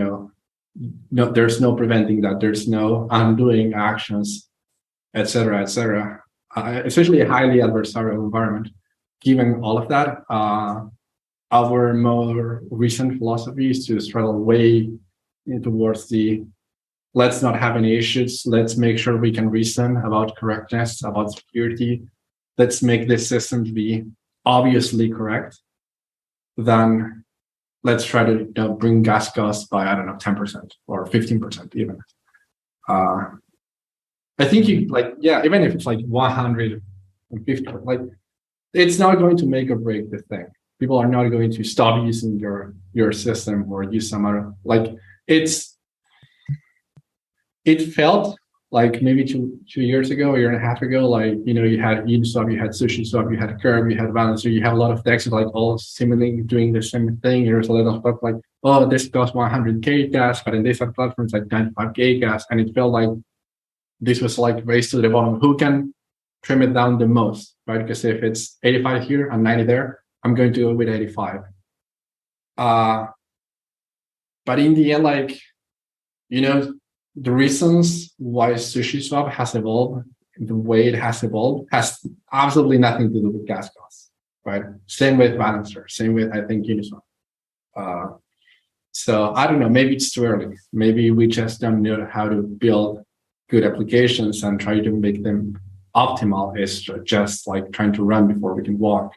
No, there's no preventing that. There's no undoing actions, etc., etc. Especially a highly adversarial environment. Given all of that, our more recent philosophy is to straddle way towards the let's not have any issues. Let's make sure we can reason about correctness, about security. Let's make this system to be obviously correct. Then let's try to bring gas costs by, 10% or 15% even. I think even if it's 150, it's not going to make or break the thing. People are not going to stop using your system or use some other, it felt like maybe two years ago, a year and a half ago, you had Uniswap, you had SushiSwap, you had Curve, you had Balancer, you have a lot of DEXs all seemingly doing the same thing. There's a lot of stuff oh, this costs 100K gas, but in this platform it's 95K gas. And it felt like this was race to the bottom. Who can trim it down the most, right? Because if it's 85 here and 90 there, I'm going to go with 85. But in the end, the reasons why SushiSwap has evolved the way it has evolved has absolutely nothing to do with gas costs, right? Same with Balancer, same with, I think, Uniswap. So I don't know, maybe it's too early. Maybe we just don't know how to build good applications and try to make them optimal. It's just trying to run before we can walk.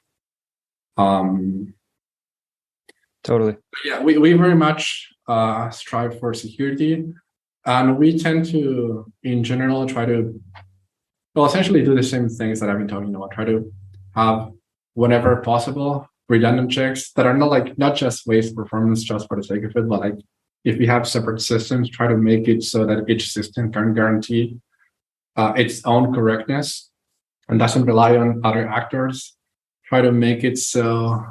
Totally. Yeah, we very much strive for security. And we tend to, in general, try to, essentially do the same things that I've been talking about. Try to have, whenever possible, redundant checks that are not just waste performance just for the sake of it, but if we have separate systems, try to make it so that each system can guarantee its own correctness and doesn't rely on other actors. Try to make it so,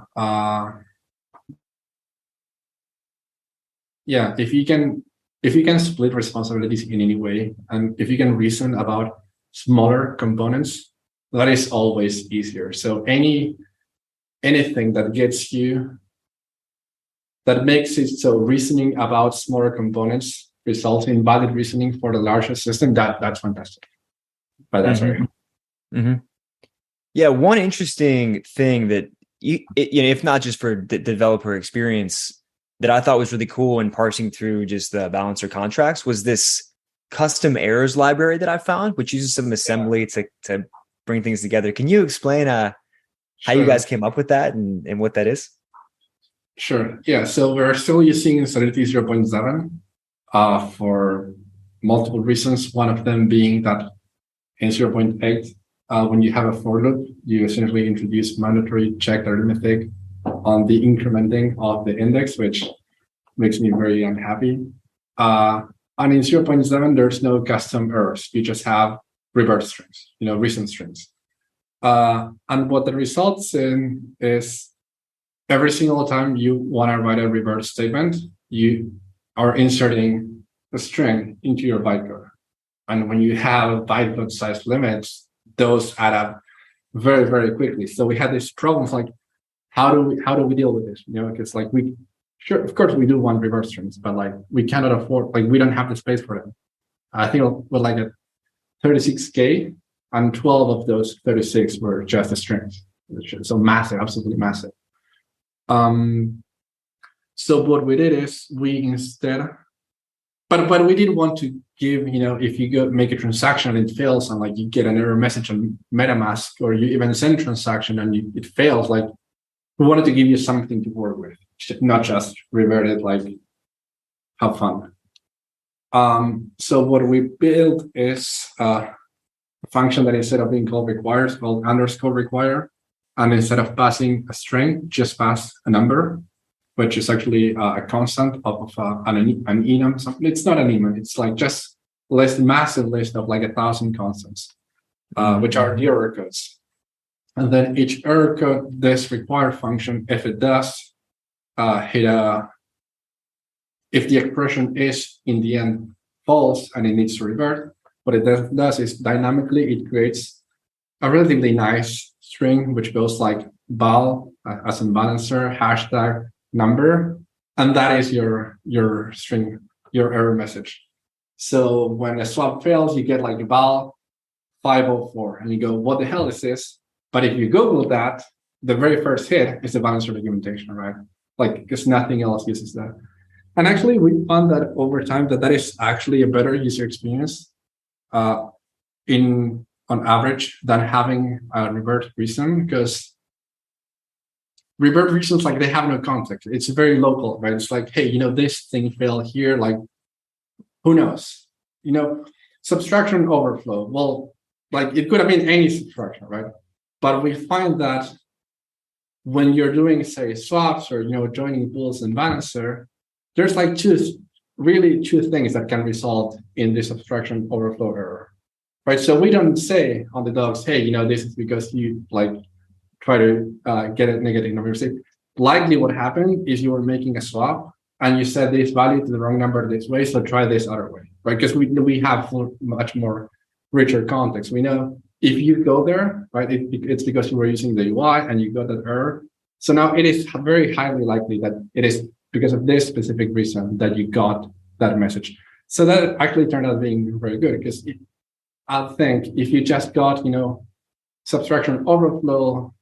if you can split responsibilities in any way, and if you can reason about smaller components, that is always easier. So anything that gets you, that makes it so reasoning about smaller components results in valid reasoning for the larger system, that's fantastic. But that's right. Mm-hmm. Yeah, one interesting thing that if not just for the developer experience, that I thought was really cool in parsing through just the Balancer contracts was this custom errors library that I found, which uses some assembly to bring things together. Can you explain how you guys came up with that and what that is? Sure. Yeah. So we're still using solidity 0.7 for multiple reasons. One of them being that in 0.8, when you have a for loop, you essentially introduce mandatory checked arithmetic on the incrementing of the index, which makes me very unhappy. And in 0.7, there's no custom errors. You just have revert strings, reason strings. And what that results in is every single time you want to write a revert statement, you are inserting a string into your bytecode. And when you have bytecode size limits, those add up very, very quickly. So we had this problem how do we deal with this? Because of course we do want reverse strings, but we cannot afford, we don't have the space for them. I think with a 36K, and 12 of those 36 were just the strings. So massive, absolutely massive. So what we did is we instead but we did want to give, if you go make a transaction and it fails and like you get an error message on MetaMask, or you even send a transaction and it fails, like we wanted to give you something to work with, not just revert it, like have fun. So what we built is a function that instead of being called require is called underscore require. And instead of passing a string, just pass a number, which is actually a constant of an enum. So it's not an enum, it's like just massive list of like 1,000 constants, which are the error codes. And then each error code, this require function, if it does if the expression is in the end false and it needs to revert, what it does is dynamically it creates a relatively nice string, which goes like val as in balancer, hashtag number, and that is your string, your error message. So when a swap fails, you get like val 504, and you go, what the hell is this? But if you Google that, the very first hit is the balancer documentation, right? Like, because nothing else uses that. And actually, we found that over time that is actually a better user experience on average than having a revert reason, because revert reasons, like, they have no context. It's very local, right? It's like, hey, this thing failed here, like, who knows? Subtraction overflow. Well, like, it could have been any subtraction, right? But we find that when you're doing, say, swaps or joining pools and balancer, there's like two things that can result in this subtraction overflow error, right? So we don't say on the docs, hey, this is because you like try to get a negative number. Likely what happened is you were making a swap and you set this value to the wrong number this way, so try this other way, right? Because we have much more richer context. We know if you go there, right, it's because you were using the UI and you got that error. So now it is very highly likely that it is because of this specific reason that you got that message. So that actually turned out being very good, because I think if you just got, subtraction overflow,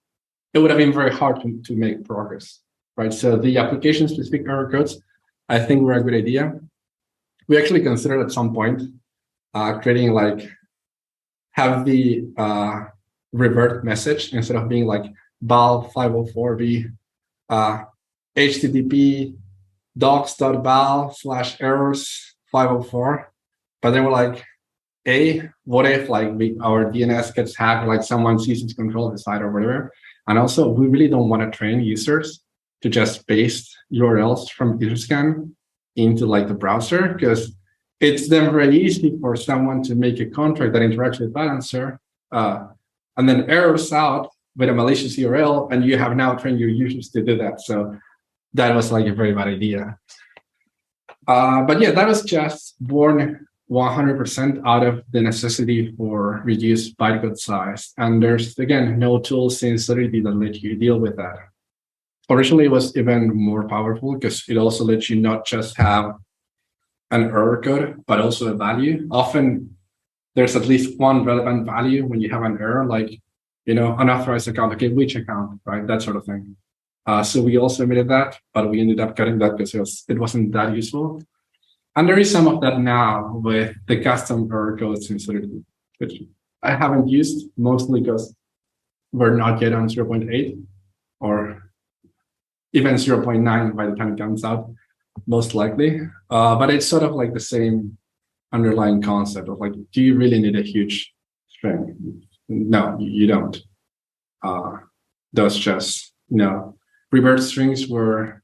it would have been very hard to make progress, right? So the application-specific error codes, I think, were a good idea. We actually considered at some point creating like, have the revert message instead of being like val 504 be http docs.val/errors 504. But they were like, what if like our DNS gets hacked, like someone seizes control of the site or whatever? And also, we really don't want to train users to just paste URLs from Etherscan into like the browser, because it's then very easy for someone to make a contract that interacts with Balancer and then errors out with a malicious URL, and you have now trained your users to do that. So that was like a very bad idea. But yeah, that was just born 100% out of the necessity for reduced bytecode size. And there's, again, no tools in Solidity that let you deal with that. Originally, it was even more powerful because it also lets you not just have an error code, but also a value. Often there's at least one relevant value when you have an error, like, unauthorized account, okay, which account, right? That sort of thing. So we also omitted that, but we ended up cutting that because it wasn't that useful. And there is some of that now with the custom error codes in Solidity, which I haven't used, mostly because we're not yet on 0.8 or even 0.9 by the time it comes out, most likely. But it's sort of like the same underlying concept of like, do you really need a huge string? No, you don't. Those just, revert strings were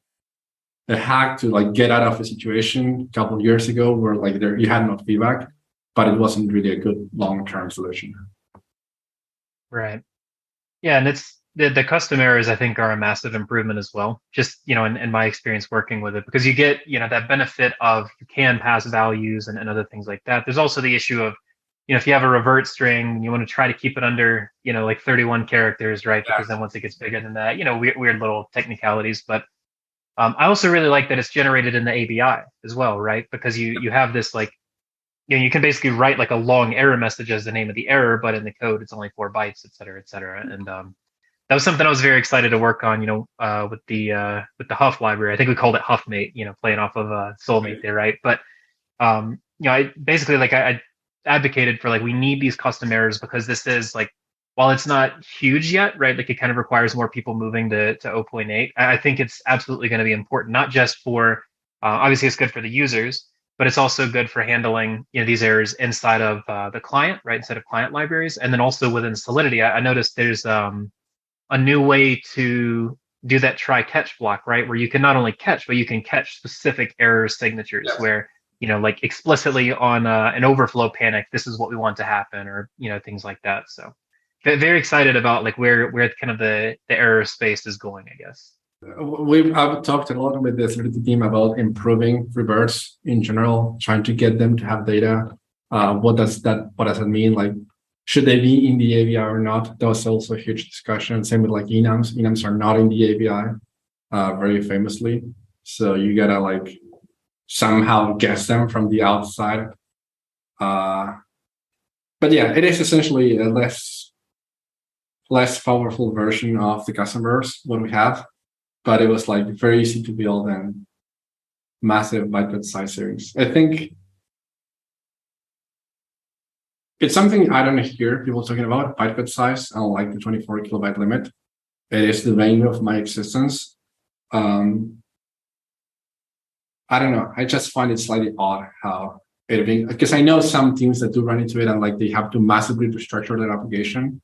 a hack to like get out of a situation a couple of years ago where like you had no feedback, but it wasn't really a good long-term solution. Right. Yeah, and it's the custom errors, I think, are a massive improvement as well. Just, in my experience working with it, because you get, that benefit of you can pass values and other things like that. There's also the issue of, if you have a revert string, you want to try to keep it under, like 31 characters, right? Because then once it gets bigger than that, weird little technicalities. But I also really like that it's generated in the ABI as well, right? Because you have this like, you can basically write like a long error message as the name of the error, but in the code it's only 4 bytes, et cetera, et cetera. And that was something I was very excited to work on, with the Huff library. I think we called it HuffMate, playing off of Soulmate there, right? But I basically I advocated for we need these custom errors because this is while it's not huge yet, right? It kind of requires more people moving to 0.8. I think it's absolutely going to be important, not just for obviously it's good for the users, but it's also good for handling these errors inside of the client, right? Instead of client libraries, and then also within Solidity, I noticed there's a new way to do that try catch block, right? Where you can not only catch, but you can catch specific error signatures where explicitly on an overflow panic, this is what we want to happen, or things like that. So very excited about where kind of the error space is going, I guess. I've talked a lot with the Solidity team about improving reverts in general, trying to get them to have data. What does that mean? Should they be in the API or not? That was also a huge discussion. Same with enums. Enums are not in the API, very famously. So you gotta somehow guess them from the outside. But yeah, it is essentially a less powerful version of the customers what we have. But it was very easy to build and massive byte size series. I think it's something I don't hear people talking about, byte size. I don't like the 24 kilobyte limit. It is the vein of my existence. I don't know. I just find it slightly odd how it being, because I know some teams that do run into it and they have to massively restructure their application.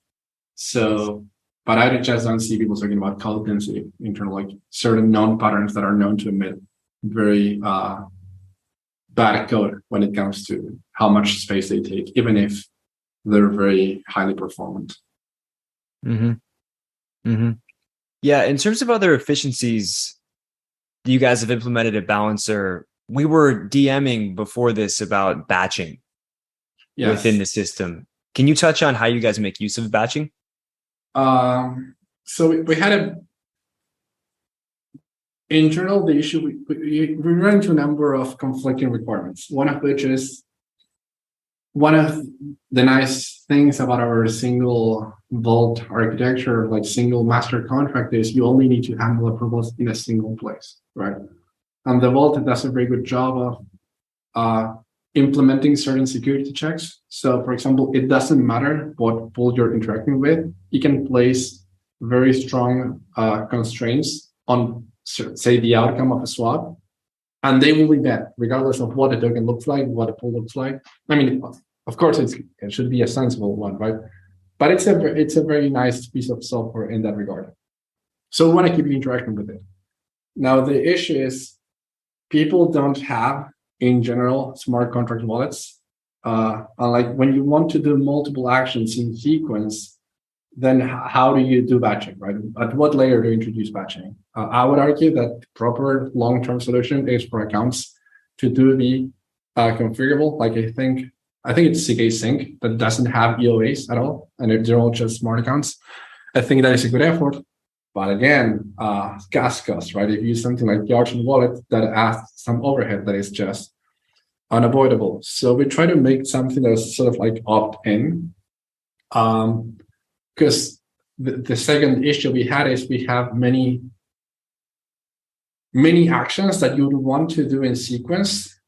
So, but I just don't see people talking about code density in terms of certain known patterns that are known to emit very bad code when it comes to how much space they take, even if they're very highly performant. Mm-hmm. Mm-hmm. Yeah, in terms of other efficiencies that you guys have implemented at Balancer, we were DMing before this about batching within the system. Can you touch on how you guys make use of batching? So we had in general, the issue, we ran into a number of conflicting requirements, one of which is one of the nice things about our single vault architecture, single master contract, is you only need to handle approvals in a single place, right? And the vault does a very good job of implementing certain security checks. So, for example, it doesn't matter what pool you're interacting with. You can place very strong constraints on, say, the outcome of a swap, and they will be met regardless of what the token looks like, what the pool looks like. I mean, of course, it should be a sensible one, right? But it's a very nice piece of software in that regard. So we want to keep interacting with it. Now, the issue is people don't have, in general, smart contract wallets. When you want to do multiple actions in sequence, then how do you do batching, right? At what layer do you introduce batching? I would argue that the proper long-term solution is for accounts to do the configurable. I think it's CK sync that doesn't have EOAs at all, and they're all just smart accounts. I think that is a good effort. But again, gas costs, right? If you use something like the Argent wallet, that adds some overhead that is just unavoidable. So we try to make something that's sort of opt-in. Because the second issue we had is we have many actions that you would want to do in sequence,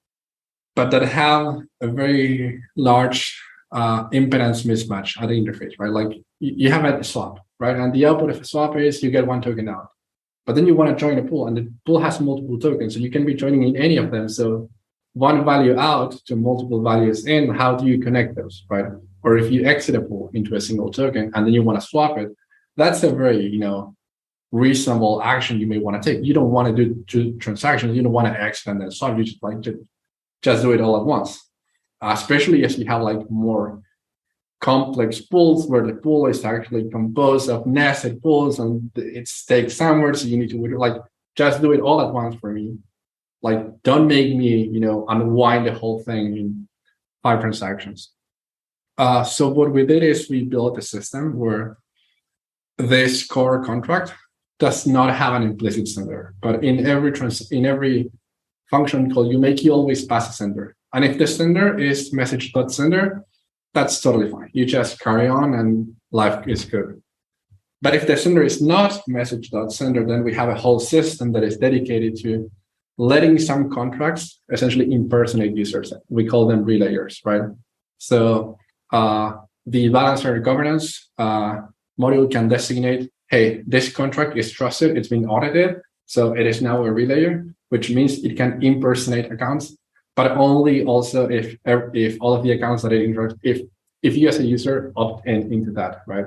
but that have a very large impedance mismatch at the interface, right? You have a swap, right? And the output of a swap is you get one token out. But then you want to join a pool, and the pool has multiple tokens, so you can be joining in any of them. So one value out to multiple values in, how do you connect those, right? Or if you exit a pool into a single token and then you want to swap it, that's a very, reasonable action you may want to take. You don't want to do two transactions. You don't want to exit and then swap. You just do it all at once, especially if you have more complex pools where the pool is actually composed of nested pools and it's staked somewhere. So you need to just do it all at once for me. Don't make me, unwind the whole thing in 5 transactions. So what we did is we built a system where this core contract does not have an implicit sender, but in every function call you make, you always pass a sender. And if the sender is message.sender, that's totally fine. You just carry on and life is good. But if the sender is not message.sender, then we have a whole system that is dedicated to letting some contracts essentially impersonate users. We call them relayers, right? So the balancer governance module can designate, hey, this contract is trusted, it's been audited, so it is now a relayer, which means it can impersonate accounts, but only also if all of the accounts that it interacts, if you as a user opt into that, right?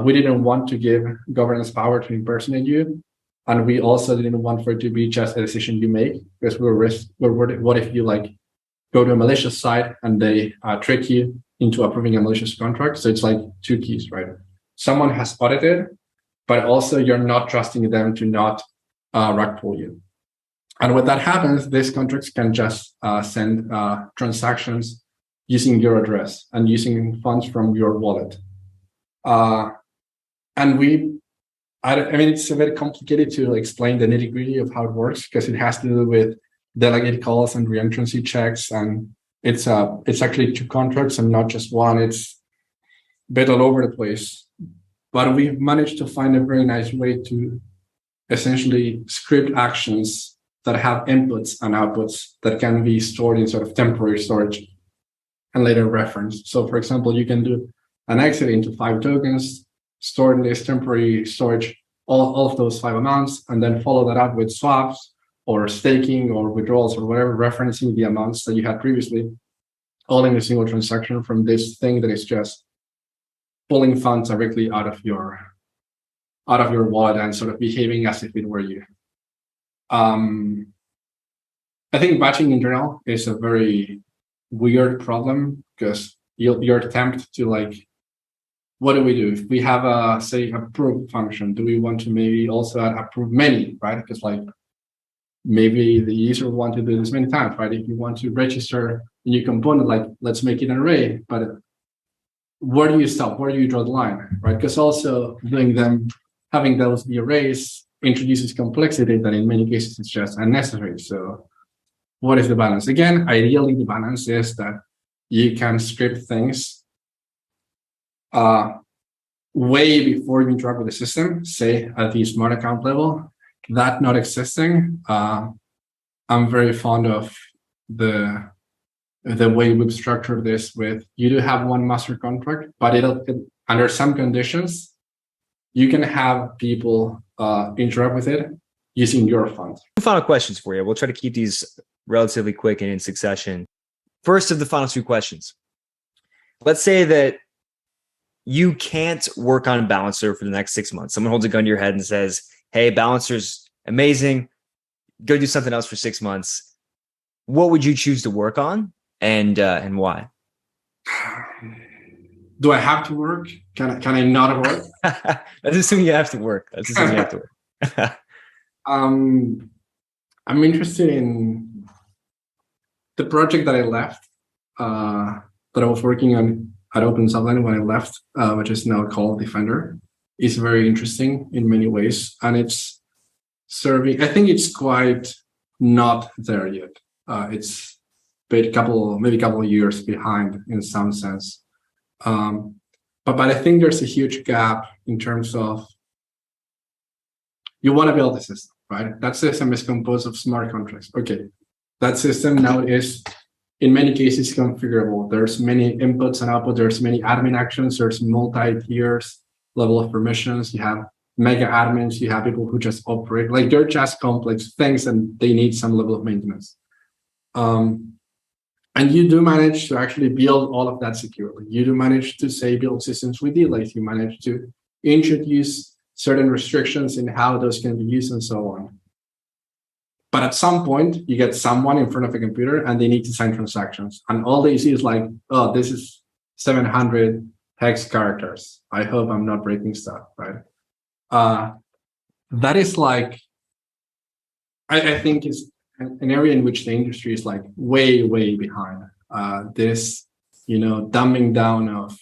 We didn't want to give governance power to impersonate you, and we also didn't want for it to be just a decision you make, because what if you like go to a malicious site and they trick you into approving a malicious contract? So it's like two keys, right? Someone has audited, but also you're not trusting them to not rug pull you. And when that happens, these contracts can just send transactions using your address and using funds from your wallet. And I mean, it's a bit complicated to explain the nitty gritty of how it works, because it has to do with delegate calls and reentrancy checks. And it's actually two contracts and not just one. It's a bit all over the place. But we've managed to find a very nice way to essentially script actions that have inputs and outputs that can be stored in sort of temporary storage and later referenced. So for example, you can do an exit into 5 tokens, store in this temporary storage all of those 5 amounts, and then follow that up with swaps or staking or withdrawals or whatever, referencing the amounts that you had previously, all in a single transaction from this thing that is just pulling funds directly out of your wallet and sort of behaving as if it were you. I think batching in general is a very weird problem, because you're tempted to like, what do we do if we have a say approve function? Do we want to maybe also add approve many, right? Because like maybe the user will want to do this many times, right? If you want to register a new component, like let's make it an array, but where do you stop? Where do you draw the line, right? Because also having those be arrays introduces complexity that in many cases it's just unnecessary. So what is the balance? Again, ideally the balance is that you can script things way before you interact with the system, say at the smart account level. That not existing, I'm very fond of the way we've structured this with, you do have one master contract, but under some conditions, you can have people interact with it using your funds. Final questions for you. We'll try to keep these relatively quick and in succession. First of the final 2 questions. Let's say that you can't work on Balancer for the next 6 months. Someone holds a gun to your head and says, hey, Balancer's amazing. Go do something else for 6 months. What would you choose to work on, and why? Do I have to work? Can I not work? That's assuming you have to work. I'm interested in the project that I left, that I was working on at Open Zeppelin when I left, which is now called Defender, is very interesting in many ways. And it's serving, I think it's quite not there yet. It's maybe a couple of years behind in some sense. But I think there's a huge gap in terms of, you want to build a system, right? That system is composed of smart contracts. Okay, that system now is in many cases configurable. There's many inputs and outputs. There's many admin actions. There's multi-tiers level of permissions. You have mega admins. You have people who just operate. Like they're just complex things and they need some level of maintenance. And you do manage to actually build all of that securely. You do manage to say build systems with delays. You manage to introduce certain restrictions in how those can be used and so on. But at some point, you get someone in front of a computer and they need to sign transactions. And all they see is like, oh, this is 700 hex characters. I hope I'm not breaking stuff, right? That is like, I think is an area in which the industry is like way, way behind. This, dumbing down of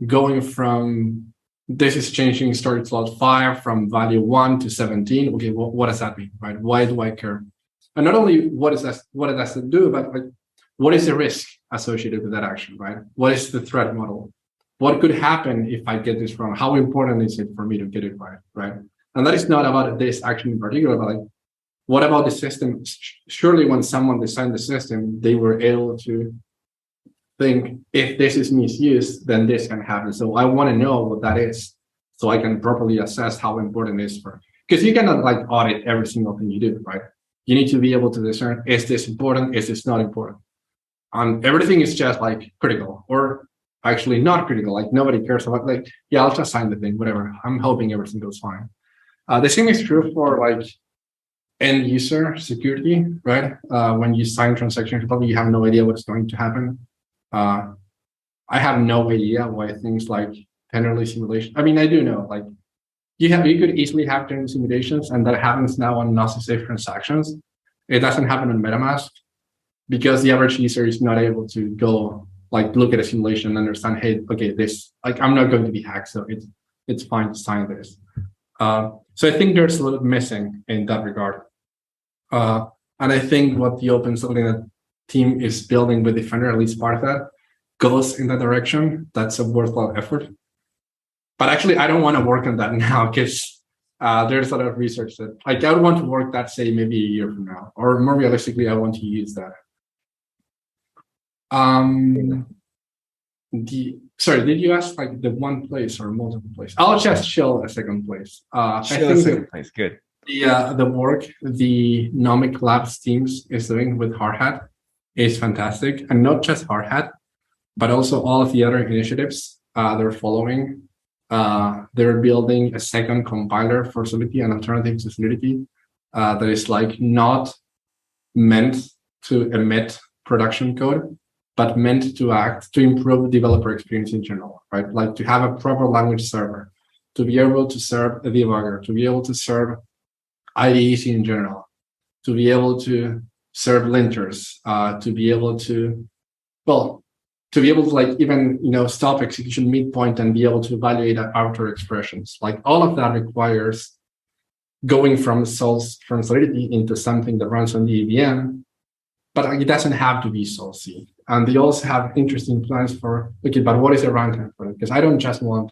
going from, this is changing storage slot 5 from value 1 to 17. Okay, what does that mean, right? Why do I care? And not only what it has to do, but like, what is the risk associated with that action, right? What is the threat model? What could happen if I get this wrong? How important is it for me to get it right, right? And that is not about this action in particular, but like, what about the system? Surely when someone designed the system, they were able to think, if this is misused, then this can happen. So I want to know what that is, so I can properly assess how important it is for, because you cannot like audit every single thing you do, right? You need to be able to discern, is this important? Is this not important? And everything is just like critical or actually not critical. Like nobody cares about like, yeah, I'll just sign the thing, whatever. I'm hoping everything goes fine. The same is true for like end user security, right? When you sign transactions, probably you have no idea what's going to happen. I have no idea why things like tenderly simulation. I mean, I do know, like you could easily have tenderly simulations, and that happens now on not safe transactions. It doesn't happen on MetaMask because the average user is not able to go like look at a simulation and understand, hey, okay, this like I'm not going to be hacked, so it's fine to sign this. So I think there's a little missing in that regard. And I think what the Open Zeppelin team is building with Defender, at least part of that, goes in that direction. That's a worthwhile effort. But actually, I don't want to work on that now because there's a lot of research that like I would want to work that, say, maybe a year from now, or more realistically, I want to use that. Sorry, did you ask like the one place or multiple places? I'll just show a second place. I think second place, good. The work the Nomic Labs teams is doing with Hardhat is fantastic, and not just Hardhat, but also all of the other initiatives they're following. They're building a second compiler for Solidity, an alternative to Solidity that is like not meant to emit production code, but meant to act to improve developer experience in general, right? Like to have a proper language server, to be able to serve a debugger, to be able to serve IDEs in general, to be able to serve linters, to be able to, well, to be able to like even, stop execution midpoint and be able to evaluate outer expressions. Like all of that requires going from Solidity into something that runs on the EVM, but it doesn't have to be Sol-C. And they also have interesting plans for, okay, but what is a runtime for it? Because I don't just want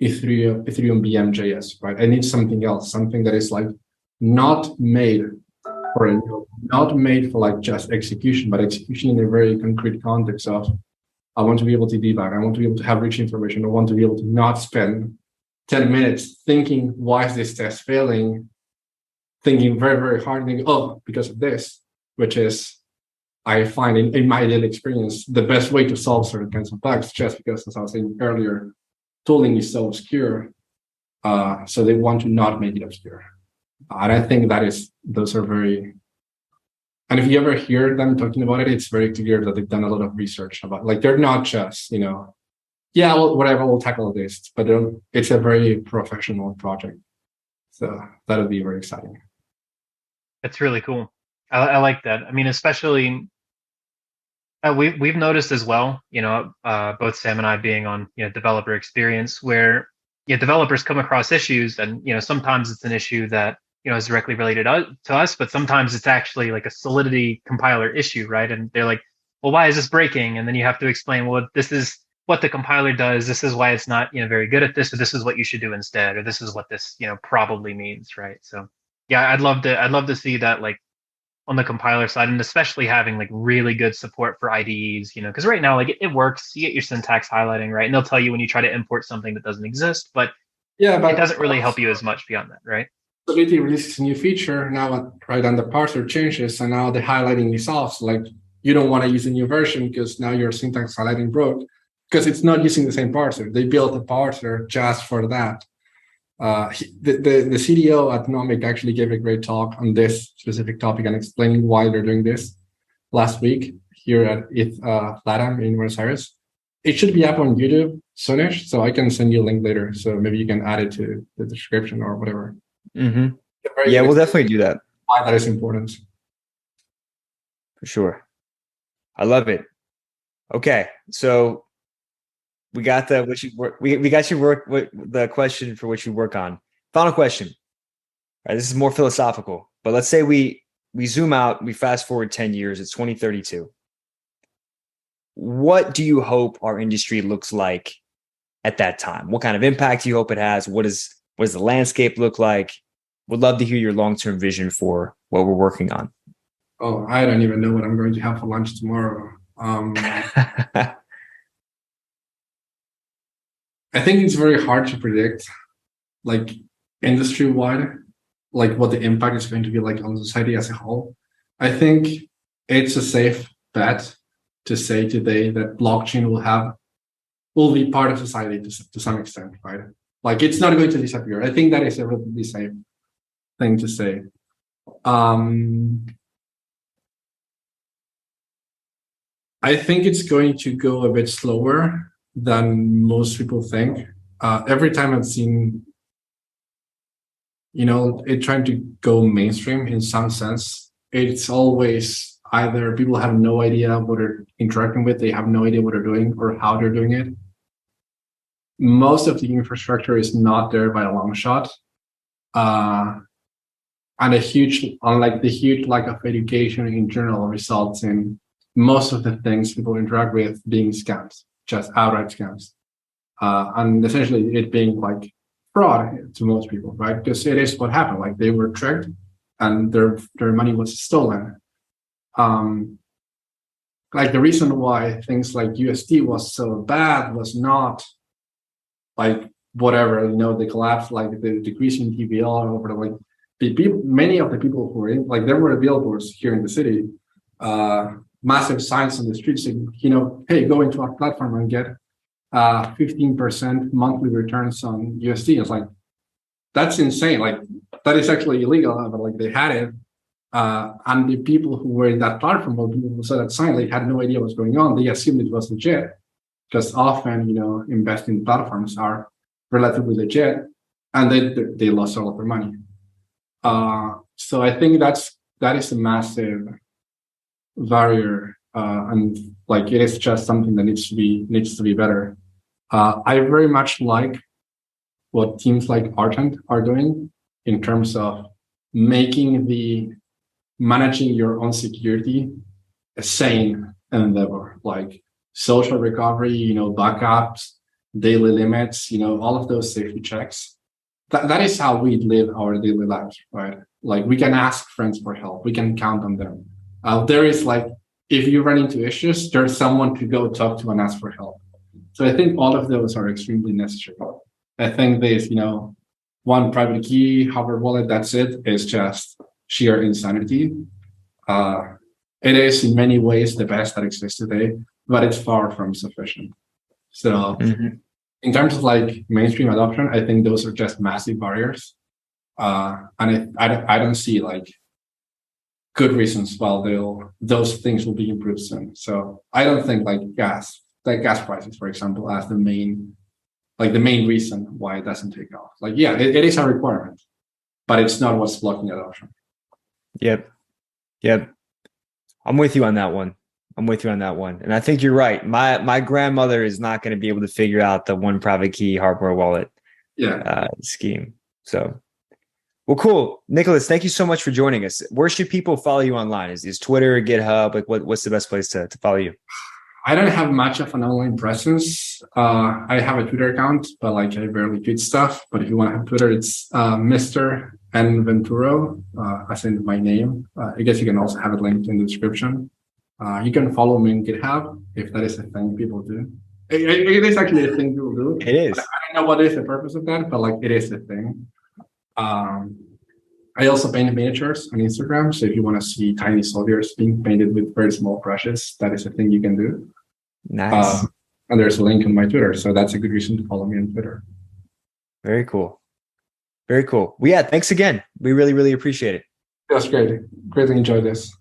Ethereum VM.js, right? I need something else, something that is like not made not made for like just execution, but execution in a very concrete context of, I want to be able to debug. I want to be able to have rich information. I want to be able to not spend 10 minutes thinking, why is this test failing? Thinking very, very hard, thinking, oh, because of this, which is, I find in my daily experience, the best way to solve certain kinds of bugs, just because, as I was saying earlier, tooling is so obscure. So they want to not make it obscure. And I think those are very, and if you ever hear them talking about it, it's very clear that they've done a lot of research about, like, they're not just, yeah, well, whatever, we'll tackle this, but it's a very professional project. So that would be very exciting. That's really cool. I like that. I mean, especially we've noticed as well, both Sam and I being on, developer experience, where developers come across issues, and sometimes it's an issue that is directly related to us, but sometimes it's actually like a Solidity compiler issue, right? And they're like, well, why is this breaking? And then you have to explain, well, this is what the compiler does. This is why it's not very good at this, or this is what you should do instead, or this is what this probably means, right? So yeah, I'd love to see that, like, on the compiler side, and especially having like really good support for IDEs, because right now, like, it works. You get your syntax highlighting, right? And they'll tell you when you try to import something that doesn't exist, but it doesn't really help you as much beyond that, right? Solidity releases a new feature now, right? And the parser changes, and now the highlighting is off. So like, you don't want to use a new version because now your syntax highlighting broke because it's not using the same parser. They built a parser just for that. The CDO at Nomic actually gave a great talk on this specific topic and explaining why they're doing this last week here at LATAM in Buenos Aires. It should be up on YouTube soonish, so I can send you a link later. So maybe you can add it to the description or whatever. Mm-hmm. Yeah, we'll definitely do that. Why that is important. For sure. I love it. Okay, so we got the question for what you work on. Final question. All right, this is more philosophical, but let's say we zoom out, we fast forward 10 years, it's 2032. What do you hope our industry looks like at that time? What kind of impact do you hope it has? What does the landscape look like? Would love to hear your long-term vision for what we're working on? Oh, I don't even know what I'm going to have for lunch tomorrow. I think it's very hard to predict, like industry-wide, like what the impact is going to be like on society as a whole. I think it's a safe bet to say today that blockchain will be part of society to some extent, right? Like it's not going to disappear. I think that is a relatively safe thing to say. I think it's going to go a bit slower than most people think. Every time I've seen, it trying to go mainstream in some sense, it's always either people have no idea what they're interacting with, they have no idea what they're doing or how they're doing it. Most of the infrastructure is not there by a long shot. And the huge lack of education in general results in most of the things people interact with being scams, just outright scams. And essentially it being like fraud to most people, right? Because it is what happened. Like they were tricked and their money was stolen. Like the reason why things like USD was so bad was not like whatever, the collapse, like the decrease in TVL over like many of the people who were in, like there were billboards here in the city, massive signs on the streets saying, hey, go into our platform and get 15% monthly returns on USD. It's like, that's insane. Like that is actually illegal, but like they had it. And the people who were in that platform, or people who saw that sign, they had no idea what's going on. They assumed it was legit. Because often, investing platforms are relatively legit, and they lost all of their money. So I think that is a massive barrier, and like it is just something that needs to be better. I very much like what teams like Argent are doing in terms of making managing your own security a sane endeavor, like social recovery, backups, daily limits, all of those safety checks. That is how we live our daily lives, right? Like we can ask friends for help. We can count on them. There is like, if you run into issues, there's someone to go talk to and ask for help. So I think all of those are extremely necessary. I think there's, one private key, hardware wallet, that's it. It's just sheer insanity. It is in many ways the best that exists today, but it's far from sufficient. So in terms of like mainstream adoption, I think those are just massive barriers. And I don't see like good reasons why those things will be improved soon. So I don't think like gas prices, for example, as the main reason why it doesn't take off. Like, yeah, it is a requirement, but it's not what's blocking adoption. Yep. I'm with you on that one. And I think you're right. My grandmother is not going to be able to figure out the one private key hardware wallet scheme. So, well, cool. Nicolás, thank you so much for joining us. Where should people follow you online? Is Twitter, GitHub? Like what's the best place to follow you? I don't have much of an online presence. I have a Twitter account, but like I barely tweet stuff. But if you want to have Twitter, it's Mr. N Venturo, as in my name. I guess you can also have it linked in the description. You can follow me on GitHub if that is a thing people do. It is actually a thing people do. It is. I don't know what is the purpose of that, but like it is a thing. I also paint miniatures on Instagram. So if you want to see tiny soldiers being painted with very small brushes, that is a thing you can do. Nice. And there's a link on my Twitter. So that's a good reason to follow me on Twitter. Very cool. Well, yeah, thanks again. We really, really appreciate it. That's great. Greatly enjoyed this.